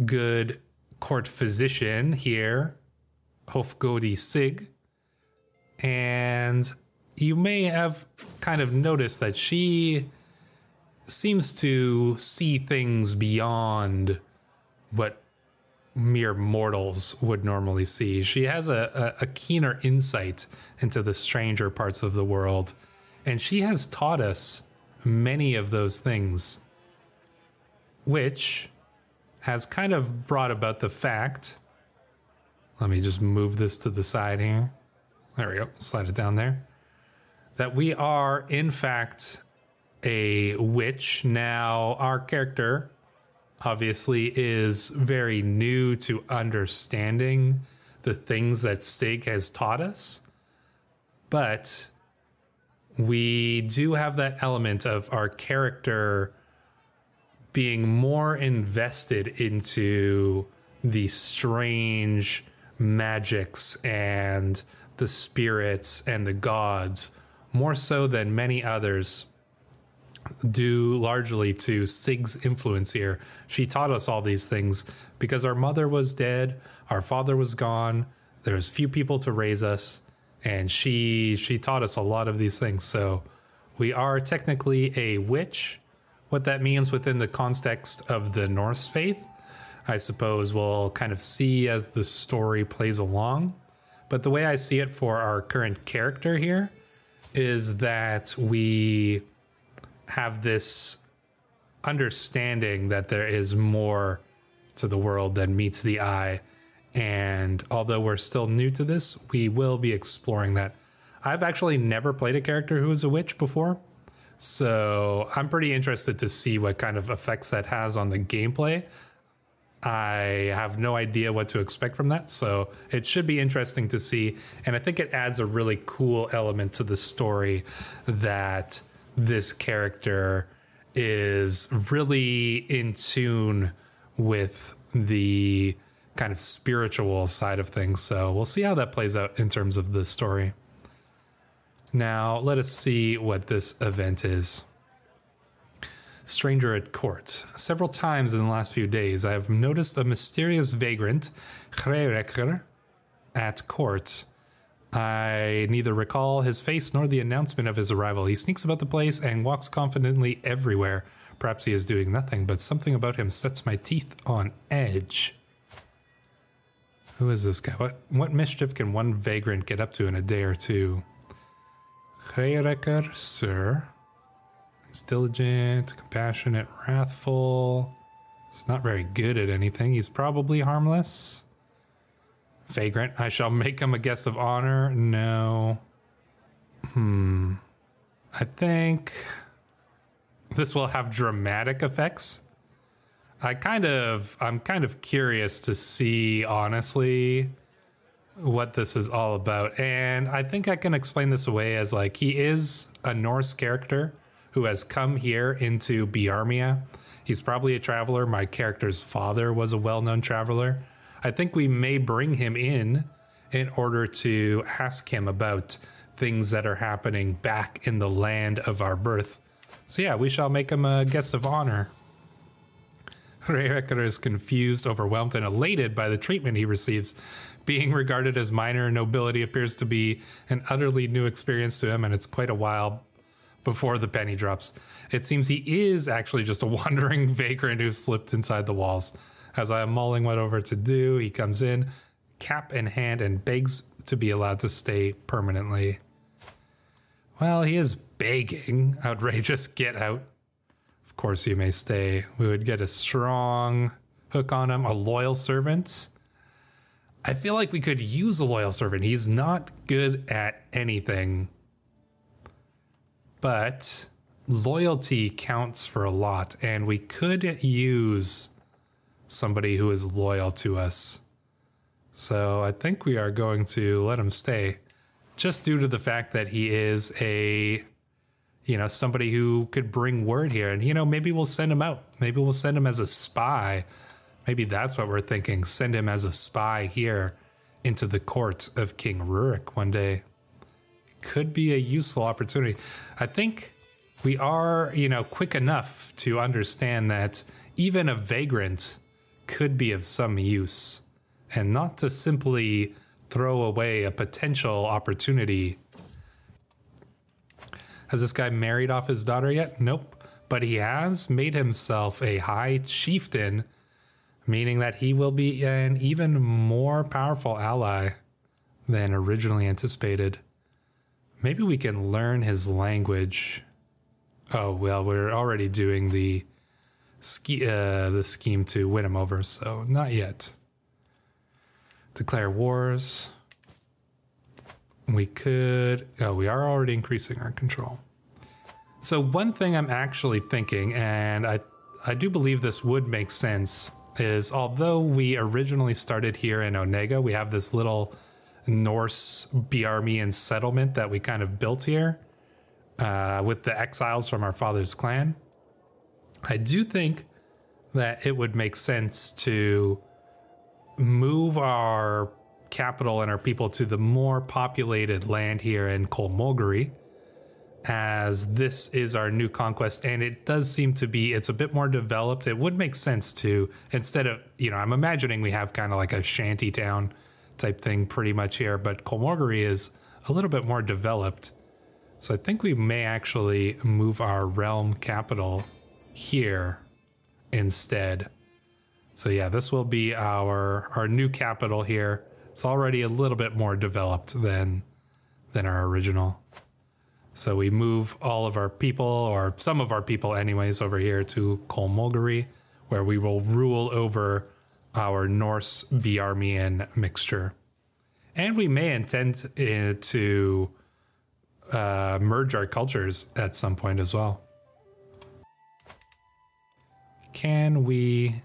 good court physician here, Hofgodi Sig. And you may have kind of noticed that she seems to see things beyond what mere mortals would normally see. She has a keener insight into the stranger parts of the world, and she has taught us many of those things, which has kind of brought about the fact, let me just move this to the side here. There we go, slide it down there. That we are, in fact, a witch. Now, our character obviously is very new to understanding the things that Stig has taught us, but we do have that element of our character being more invested into the strange magics and the spirits and the gods, more so than many others, due largely to Stig's influence here. She taught us all these things because our mother was dead, our father was gone, there was few people to raise us, and she taught us a lot of these things. So we are technically a witch. What that means within the context of the Norse faith, I suppose we'll kind of see as the story plays along. But the way I see it for our current character here is that we have this understanding that there is more to the world than meets the eye. And although we're still new to this, we will be exploring that. I've actually never played a character who is a witch before, so I'm pretty interested to see what kind of effects that has on the gameplay. I have no idea what to expect from that, so it should be interesting to see. And I think it adds a really cool element to the story that this character is really in tune with the kind of spiritual side of things. So we'll see how that plays out in terms of the story. Now, let us see what this event is. Stranger at court. Several times in the last few days, I have noticed a mysterious vagrant, Rurik, at court. I neither recall his face nor the announcement of his arrival. He sneaks about the place and walks confidently everywhere. Perhaps he is doing nothing, but something about him sets my teeth on edge. Who is this guy? What mischief can one vagrant get up to in a day or two? Rurik, sir. He's diligent, compassionate, wrathful. He's not very good at anything. He's probably harmless. Vagrant. I shall make him a guest of honor. No. I think this will have dramatic effects. I'm kind of curious to see, honestly, what this is all about. And I think I can explain this away as like he is a Norse character who has come here into Biarmia. He's probably a traveler. My character's father was a well-known traveler. I think we may bring him in order to ask him about things that are happening back in the land of our birth. So yeah, we shall make him a guest of honor. Rurik is confused, overwhelmed, and elated by the treatment he receives. Being regarded as minor nobility appears to be an utterly new experience to him, and it's quite a while before the penny drops. It seems he is actually just a wandering vagrant who slipped inside the walls. As I am mulling what over to do, he comes in, cap in hand, and begs to be allowed to stay permanently. Well, he is begging. Outrageous, get out. Of course you may stay. We would get a strong hook on him. A loyal servant. I feel like we could use a loyal servant. He's not good at anything. But loyalty counts for a lot, and we could use somebody who is loyal to us. So I think we are going to let him stay, just due to the fact that he is a, somebody who could bring word here. And, maybe we'll send him out. Maybe we'll send him as a spy. Maybe that's what we're thinking. Send him as a spy here into the court of King Rurik one day. Could be a useful opportunity. I think we are, quick enough to understand that even a vagrant could be of some use, and not to simply throw away a potential opportunity. Has this guy married off his daughter yet? Nope. But he has made himself a high chieftain, meaning that he will be an even more powerful ally than originally anticipated. Maybe we can learn his language. Oh, well, we're already doing the scheme to win him over, so not yet. Declare wars. We could... Oh, we are already increasing our control. So one thing I'm actually thinking, and I do believe this would make sense, is although we originally started here in Onega, we have this little Norse Bjarmian settlement that we kind of built here with the exiles from our father's clan. I do think that it would make sense to move our capital and our people to the more populated land here in Kolmoguri, as this is our new conquest, and it does seem to be, it's a bit more developed. It would make sense to, instead of, you know, I'm imagining we have kind of like a shanty town type thing pretty much here, but Kolmoguri is a little bit more developed. So I think we may actually move our realm capital here instead. So yeah, this will be our new capital here. It's already a little bit more developed than our original. So we move all of our people, or some of our people anyways, over here to Kolmoguri, where we will rule over our Norse Bjarmian mixture. And we may intend to merge our cultures at some point as well. Can we...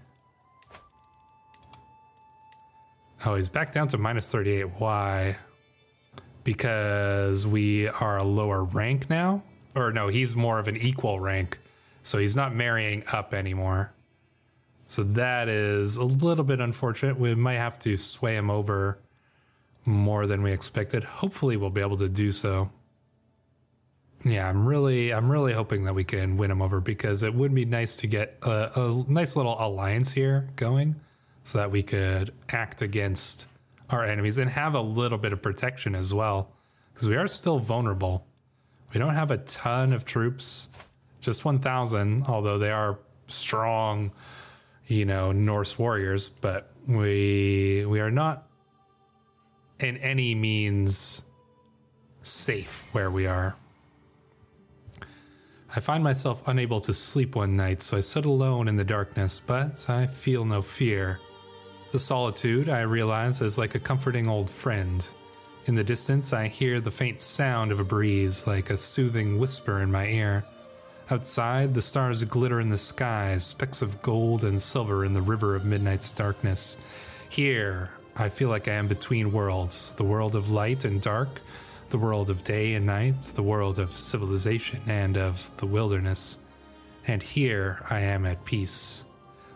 Oh, he's back down to minus 38. Why? Because we are a lower rank now? Or no, he's more of an equal rank. So he's not marrying up anymore. So that is a little bit unfortunate. We might have to sway him over more than we expected. Hopefully we'll be able to do so. Yeah, I'm really hoping that we can win him over, because it would be nice to get a nice little alliance here going so that we could act against our enemies and have a little bit of protection as well, because we are still vulnerable. We don't have a ton of troops, just 1,000, although they are strong, you know, Norse warriors, but we are not in any means safe where we are. I find myself unable to sleep one night, so I sit alone in the darkness, but I feel no fear. The solitude, I realize, is like a comforting old friend. In the distance, I hear the faint sound of a breeze, like a soothing whisper in my ear. Outside, the stars glitter in the sky, specks of gold and silver in the river of midnight's darkness. Here, I feel like I am between worlds, the world of light and dark, the world of day and night, the world of civilization and of the wilderness. And here, I am at peace.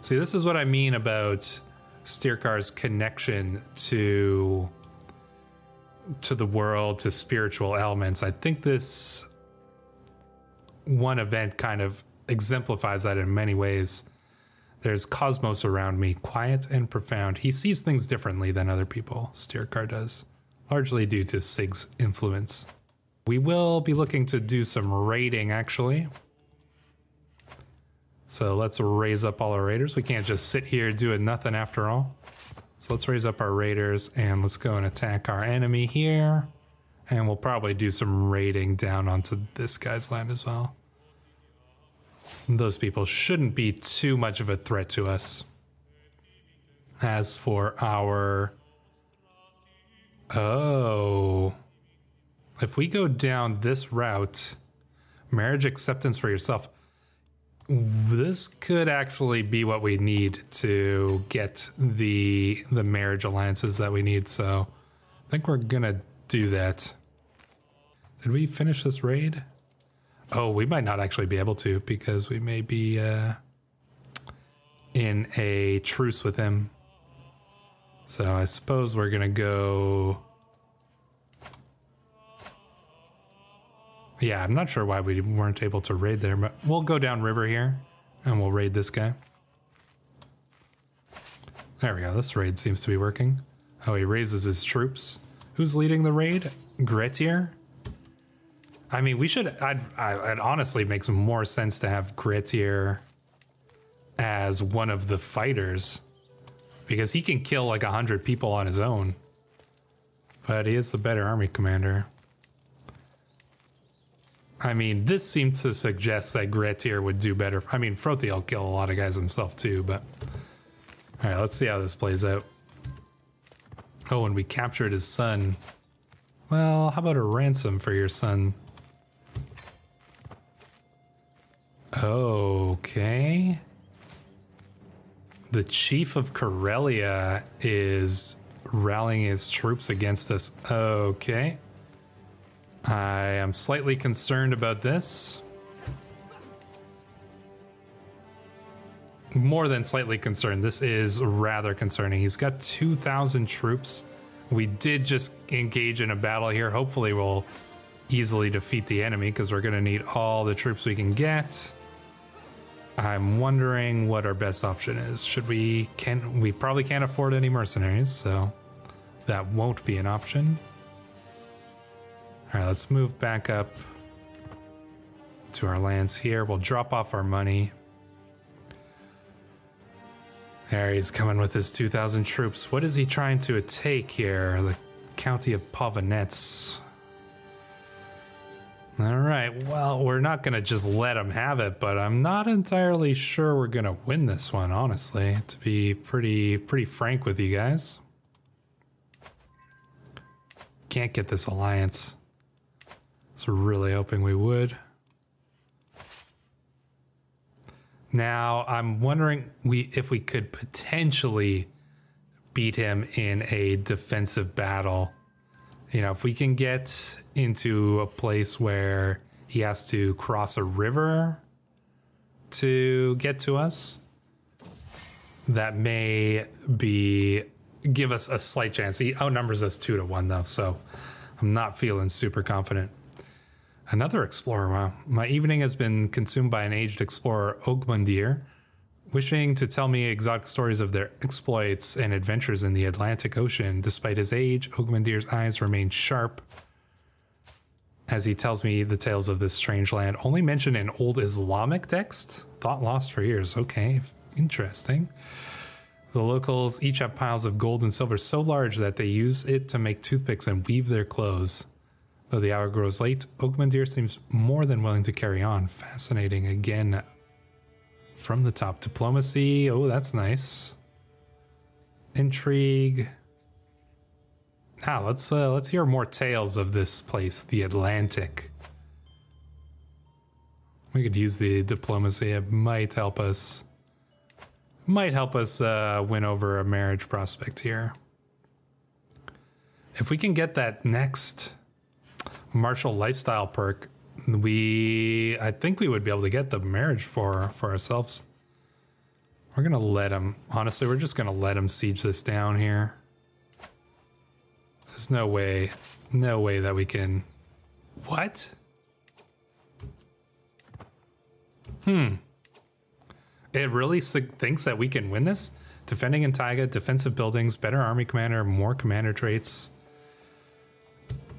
See, this is what I mean about Styrkar's connection to the world, to spiritual elements. I think this one event kind of exemplifies that in many ways. There's cosmos around me, quiet and profound. He sees things differently than other people, Styrkar does, largely due to Sig's influence. We will be looking to do some raiding, actually. So let's raise up all our raiders. We can't just sit here doing nothing after all. So let's raise up our raiders and let's go and attack our enemy here. And we'll probably do some raiding down onto this guy's land as well. Those people shouldn't be too much of a threat to us. As for our... Oh. If we go down this route, marriage acceptance for yourself, this could actually be what we need to get the marriage alliances that we need. So I think we're gonna do that. Did we finish this raid? Oh, we might not actually be able to, because we may be in a truce with him. So I suppose we're gonna go... Yeah, I'm not sure why we weren't able to raid there, but we'll go down river here and we'll raid this guy. There we go. This raid seems to be working. Oh, he raises his troops. Who's leading the raid? Grettir? I mean, we should... it honestly makes more sense to have Grettir as one of the fighters, because he can kill like 100 people on his own. But he is the better army commander. I mean, this seems to suggest that Grettir would do better. I mean, Frothy will kill a lot of guys himself too, but... Alright, let's see how this plays out. Oh, and we captured his son. Well, how about a ransom for your son? Okay. The chief of Karelia is rallying his troops against us. Okay. I am slightly concerned about this. More than slightly concerned. This is rather concerning. He's got 2,000 troops. We did just engage in a battle here. Hopefully we'll easily defeat the enemy because we're going to need all the troops we can get. I'm wondering what our best option is. We probably can't afford any mercenaries, so that won't be an option. All right, let's move back up to our lands here. We'll drop off our money. There he's coming with his 2,000 troops. What is he trying to take here? The county of Pavanets. All right, well, we're not going to just let him have it, but I'm not entirely sure we're going to win this one, honestly, to be pretty frank with you guys. Can't get this alliance. So we're really hoping we would. Now, I'm wondering if we could potentially beat him in a defensive battle. You know, if we can get into a place where he has to cross a river to get to us, that may give us a slight chance. He outnumbers us 2-1 though, so I'm not feeling super confident. Another explorer. Wow. My evening has been consumed by an aged explorer, Ogmundir, wishing to tell me exotic stories of their exploits and adventures in the Atlantic Ocean. Despite his age, Ogmundir's eyes remain sharp as he tells me the tales of this strange land, only mentioned in old Islamic text. Thought lost for years. Okay, interesting. The locals each have piles of gold and silver so large that they use it to make toothpicks and weave their clothes. Though the hour grows late, Ogmundir seems more than willing to carry on. Fascinating. Again, from the top. Diplomacy. Oh, that's nice. Intrigue. Now, let's hear more tales of this place, the Atlantic. We could use the diplomacy. It might help us. Might help us win over a marriage prospect here. If we can get that next martial lifestyle perk, I think we would be able to get the marriage for ourselves. We're gonna let him, honestly, we're just gonna let him siege this down here. There's no way that we can. What? It really thinks that we can win this? Defending in taiga, defensive buildings, better army commander, more commander traits.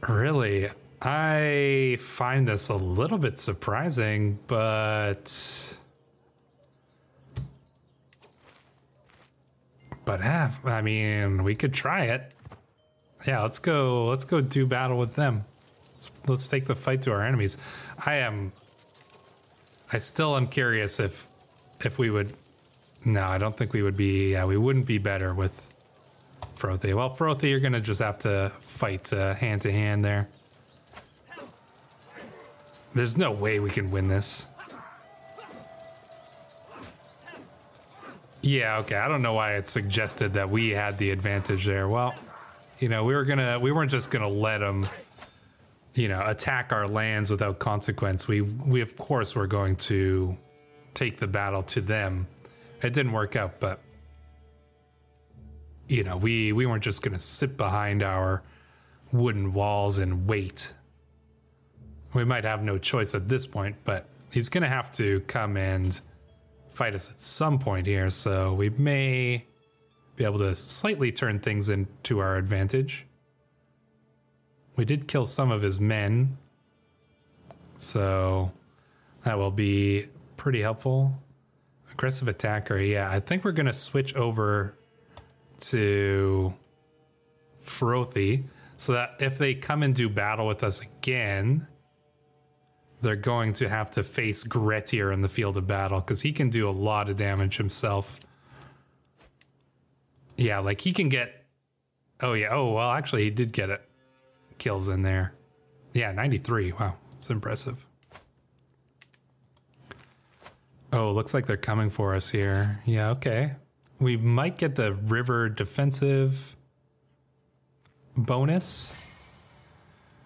Really? I find this a little bit surprising, but I mean, we could try it. Yeah, let's go do battle with them. Let's take the fight to our enemies. I still am curious if we would. No, I don't think we would be. Yeah, we wouldn't be better with Frothy. Well, Frothy, you're gonna just have to fight hand to hand there. There's no way we can win this. Yeah, okay. I don't know why it suggested that we had the advantage there. Well, you know, we weren't just gonna let them, you know, attack our lands without consequence. We of course were going to take the battle to them. It didn't work out, but you know, we weren't just gonna sit behind our wooden walls and wait. We might have no choice at this point, but he's gonna have to come and fight us at some point here, so we may be able to slightly turn things into our advantage. We did kill some of his men, so that will be pretty helpful. Aggressive attacker, yeah, I think we're gonna switch over to Frothy so that if they come and do battle with us again, they're going to have to face Grettir in the field of battle because he can do a lot of damage himself. Yeah, like he can get. Oh yeah. Oh well, actually, he did get it. Kills in there. Yeah, 93. Wow, it's impressive. Oh, looks like they're coming for us here. Yeah, okay. We might get the river defensive bonus.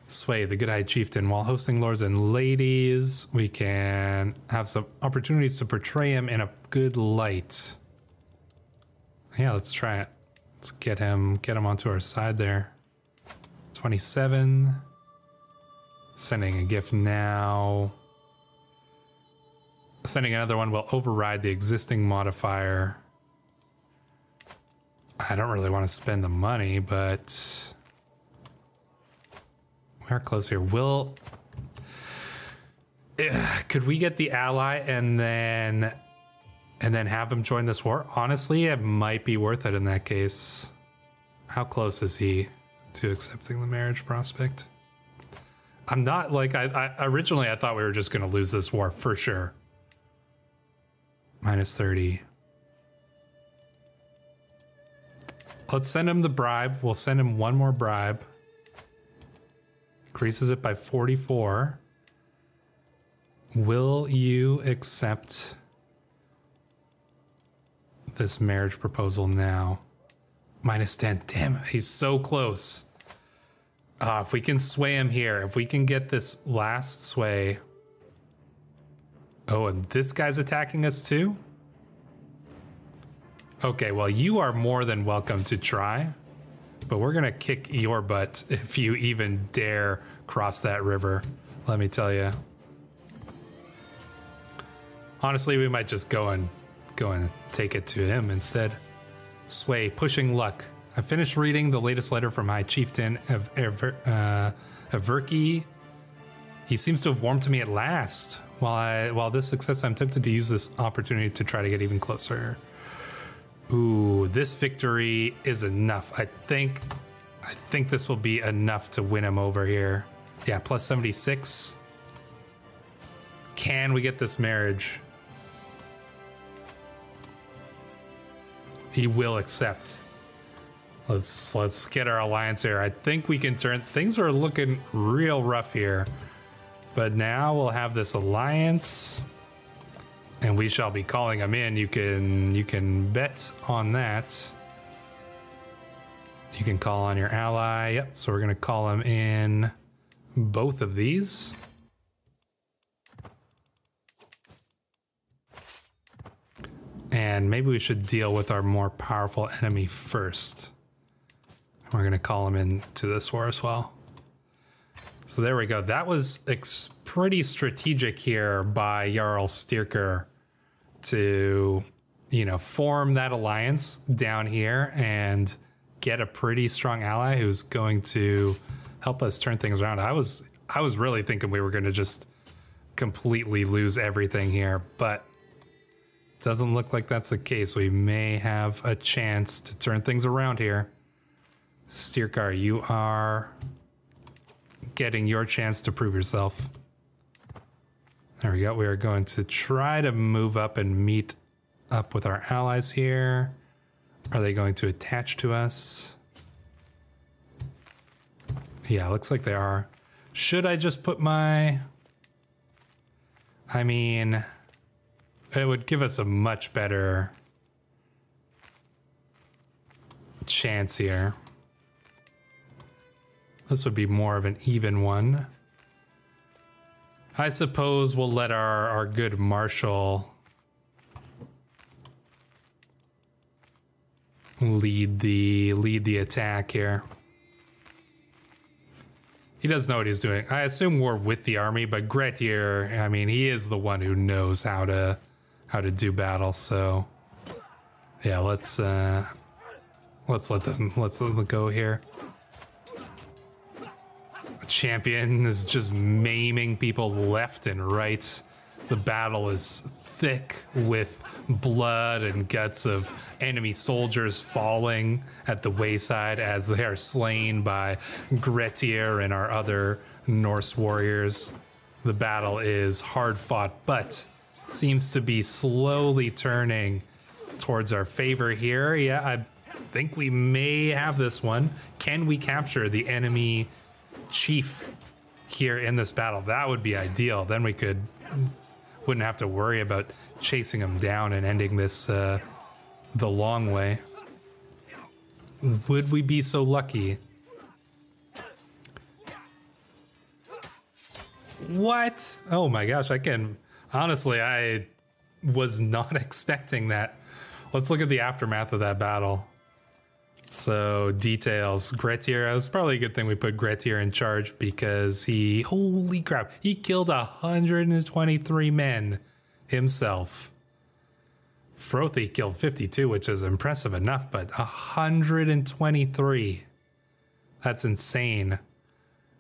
Sway the good-eyed chieftain. While hosting lords and ladies, we can have some opportunities to portray him in a good light. Yeah, let's try it. Let's get him onto our side there. 27. Sending a gift now. Sending another one will override the existing modifier. I don't really want to spend the money, but we are close here. Could we get the ally and then have him join this war? Honestly, it might be worth it in that case. How close is he to accepting the marriage prospect? I'm not like I originally I thought we were just going to lose this war for sure. Minus 30. Let's send him the bribe. We'll send him one more bribe. Increases it by 44. Will you accept this marriage proposal now? Minus 10. Damn it, he's so close. If we can sway him here, if we can get this last sway. Oh, and this guy's attacking us too? Okay, well, you are more than welcome to try, but we're gonna kick your butt if you even dare cross that river, let me tell you. Honestly, we might just go and take it to him instead. Sway, pushing luck. I finished reading the latest letter from High Chieftain of Averki. He seems to have warmed to me at last. While this success, I'm tempted to use this opportunity to try to get even closer. Ooh, this victory is enough. I think this will be enough to win him over here. Yeah, plus 76. Can we get this marriage? He will accept. Let's get our alliance here. I think we can turn things are looking real rough here. But now we'll have this alliance. And we shall be calling him in. You can bet on that. You can call on your ally. Yep, so we're gonna call him in both of these. And maybe we should deal with our more powerful enemy first. We're gonna call him into this war as well. So there we go. That was pretty strategic here by Jarl Styrkar to, you know, form that alliance down here and get a pretty strong ally who's going to help us turn things around. I was really thinking we were going to just completely lose everything here, but it doesn't look like that's the case. We may have a chance to turn things around here. Styrkar, you are getting your chance to prove yourself. There we go. We are going to try to move up and meet up with our allies here. Are they going to attach to us? Yeah, looks like they are. Should I just put my... I mean, it would give us a much better chance here. This would be more of an even one. I suppose we'll let our good marshal lead the attack here. He does know what he's doing. I assume we're with the army, but Gretier, I mean, he is the one who knows how to do battle. So yeah, let's let them go here. Champion is just maiming people left and right. The battle is thick with blood and guts of enemy soldiers falling at the wayside as they are slain by Gretier and our other Norse warriors. The battle is hard fought, but seems to be slowly turning towards our favor here. Yeah, I think we may have this one. Can we capture the enemy chief here in this battle? That would be ideal. Then we could wouldn't have to worry about chasing him down and ending this the long way. Would we be so lucky? What? Oh my gosh, honestly, I was not expecting that. Let's look at the aftermath of that battle. So, details. Grettir, it was probably a good thing we put Grettir in charge because holy crap, he killed 123 men himself. Frothy killed 52, which is impressive enough, but 123. That's insane.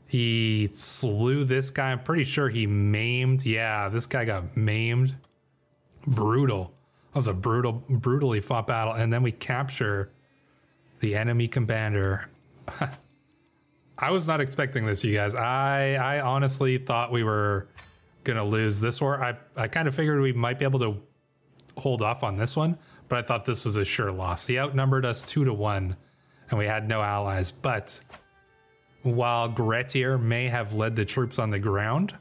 He slew this guy. I'm pretty sure he maimed. Yeah, this guy got maimed. Brutal. That was a brutally fought battle. And then we capture the enemy commander. I was not expecting this, you guys. I honestly thought we were going to lose this war. I kind of figured we might be able to hold off on this one, but I thought this was a sure loss. He outnumbered us 2-1, and we had no allies. But while Grettir may have led the troops on the ground,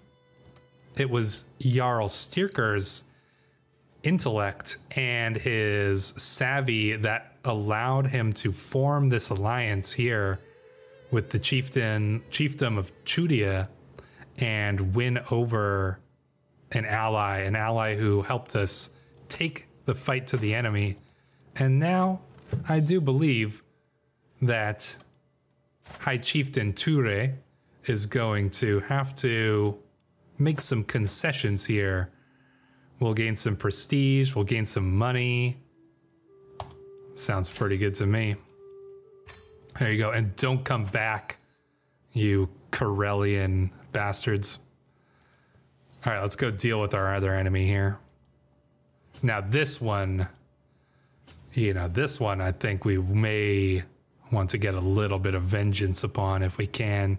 it was Jarl Styrkar's intellect and his savvy that allowed him to form this alliance here with the chiefdom of Chudia and win over an ally who helped us take the fight to the enemy. And now I do believe that High Chieftain Ture is going to have to make some concessions here. We'll gain some prestige, we'll gain some money. Sounds pretty good to me. There you go. And don't come back, you Karelian bastards. All right, let's go deal with our other enemy here. Now this one, I think we may want to get a little bit of vengeance upon if we can.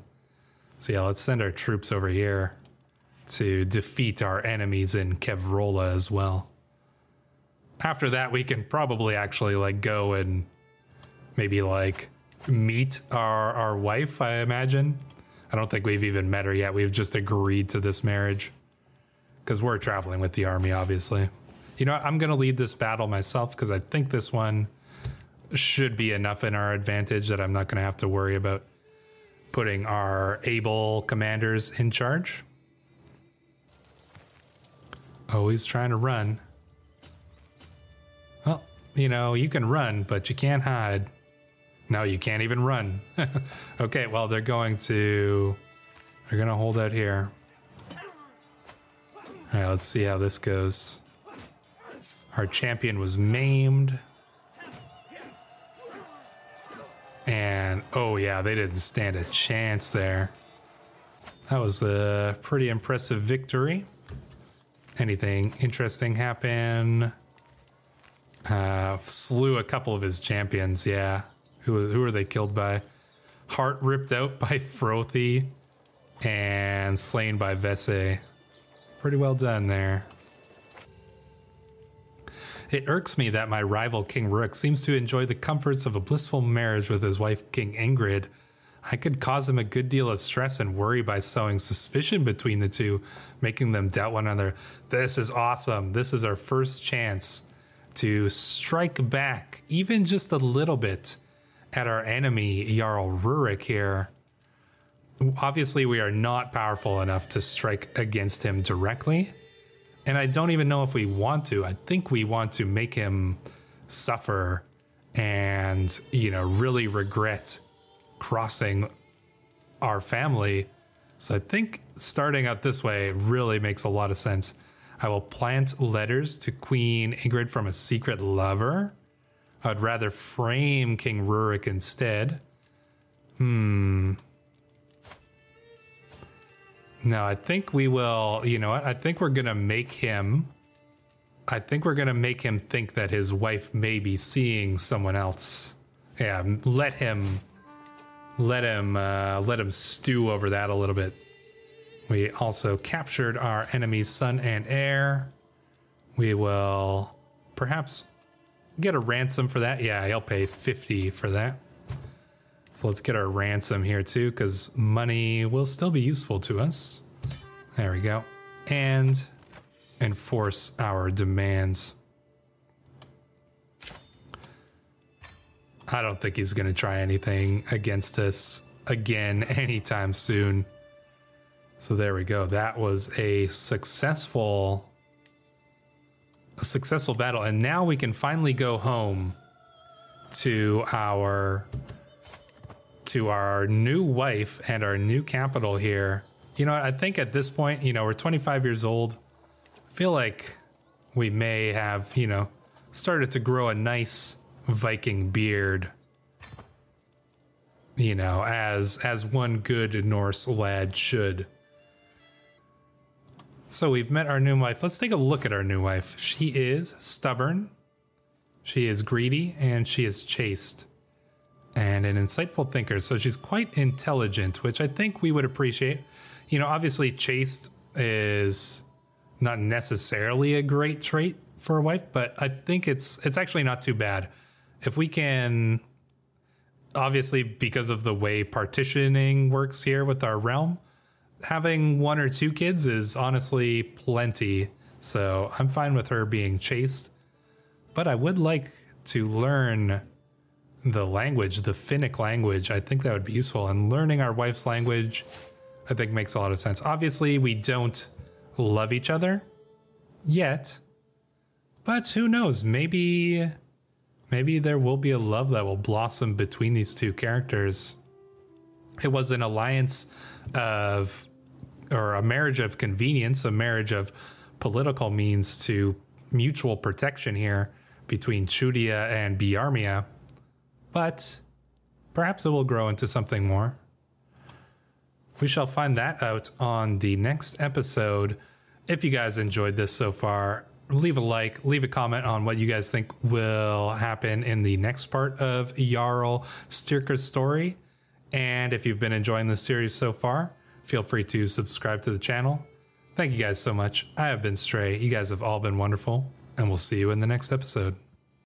So yeah, let's send our troops over here to defeat our enemies in Kevrola as well. After that, we can probably actually go and maybe meet our wife, I imagine. I don't think we've even met her yet. We've just agreed to this marriage because we're traveling with the army, obviously. You know what? I'm going to lead this battle myself because I think this one should be enough in our advantage that I'm not going to have to worry about putting our able commanders in charge. Always trying to run. Well, you can run, but you can't hide. No, you can't even run. Okay, well, they're going to hold out here. All right, let's see how this goes. Our champion was maimed. And, oh yeah, they didn't stand a chance there. That was a pretty impressive victory. Anything interesting happen? Slew a couple of his champions, yeah. Who were they killed by? Heart ripped out by Frothy and slain by Vese. Pretty well done there. It irks me that my rival King Rurik seems to enjoy the comforts of a blissful marriage with his wife King Ingrid. I could cause him a good deal of stress and worry by sowing suspicion between the two, making them doubt one another. This is awesome. This is our first chance to strike back, even just a little bit, at our enemy, Jarl Rurik here. Obviously, we are not powerful enough to strike against him directly. And I don't even know if we want to. I think we want to make him suffer and, really regret crossing our family. So I think starting out this way really makes a lot of sense. I will plant letters to Queen Ingrid from a secret lover. I'd rather frame King Rurik instead. No, I think we will, you know what? I think we're going to make him think that his wife may be seeing someone else. Yeah, let him stew over that a little bit. We also captured our enemy's son and heir. We will perhaps get a ransom for that. Yeah, he'll pay 50 for that. So let's get our ransom here too, because money will still be useful to us. There we go. And enforce our demands. I don't think he's going to try anything against us again anytime soon. So there we go. That was a successful battle, and now we can finally go home to our new wife and our new capital here. You know, I think at this point, you know, we're 25 years old. I feel like we may have, you know, started to grow a nice Viking beard, you know, as one good Norse lad should. So we've met our new wife. Let's take a look at our new wife. She is stubborn, she is greedy, and she is chaste, and an insightful thinker. So she's quite intelligent, which I think we would appreciate. You know, obviously chaste is not necessarily a great trait for a wife, but I think it's actually not too bad. If we can, obviously because of the way partitioning works here with our realm, having 1 or 2 kids is honestly plenty. So I'm fine with her being chaste, but I would like to learn the language, the Finnic language. I think that would be useful, and learning our wife's language I think makes a lot of sense. Obviously we don't love each other yet, but who knows, maybe there will be a love that will blossom between these two characters. It was an alliance of, or a marriage of convenience, a marriage of political means to mutual protection here between Chudia and Biarmia, but perhaps it will grow into something more. We shall find that out on the next episode. If you guys enjoyed this so far, leave a like, leave a comment on what you guys think will happen in the next part of Jarl Styrkar's story. And if you've been enjoying this series so far, feel free to subscribe to the channel. Thank you guys so much. I have been Stray. You guys have all been wonderful, and we'll see you in the next episode.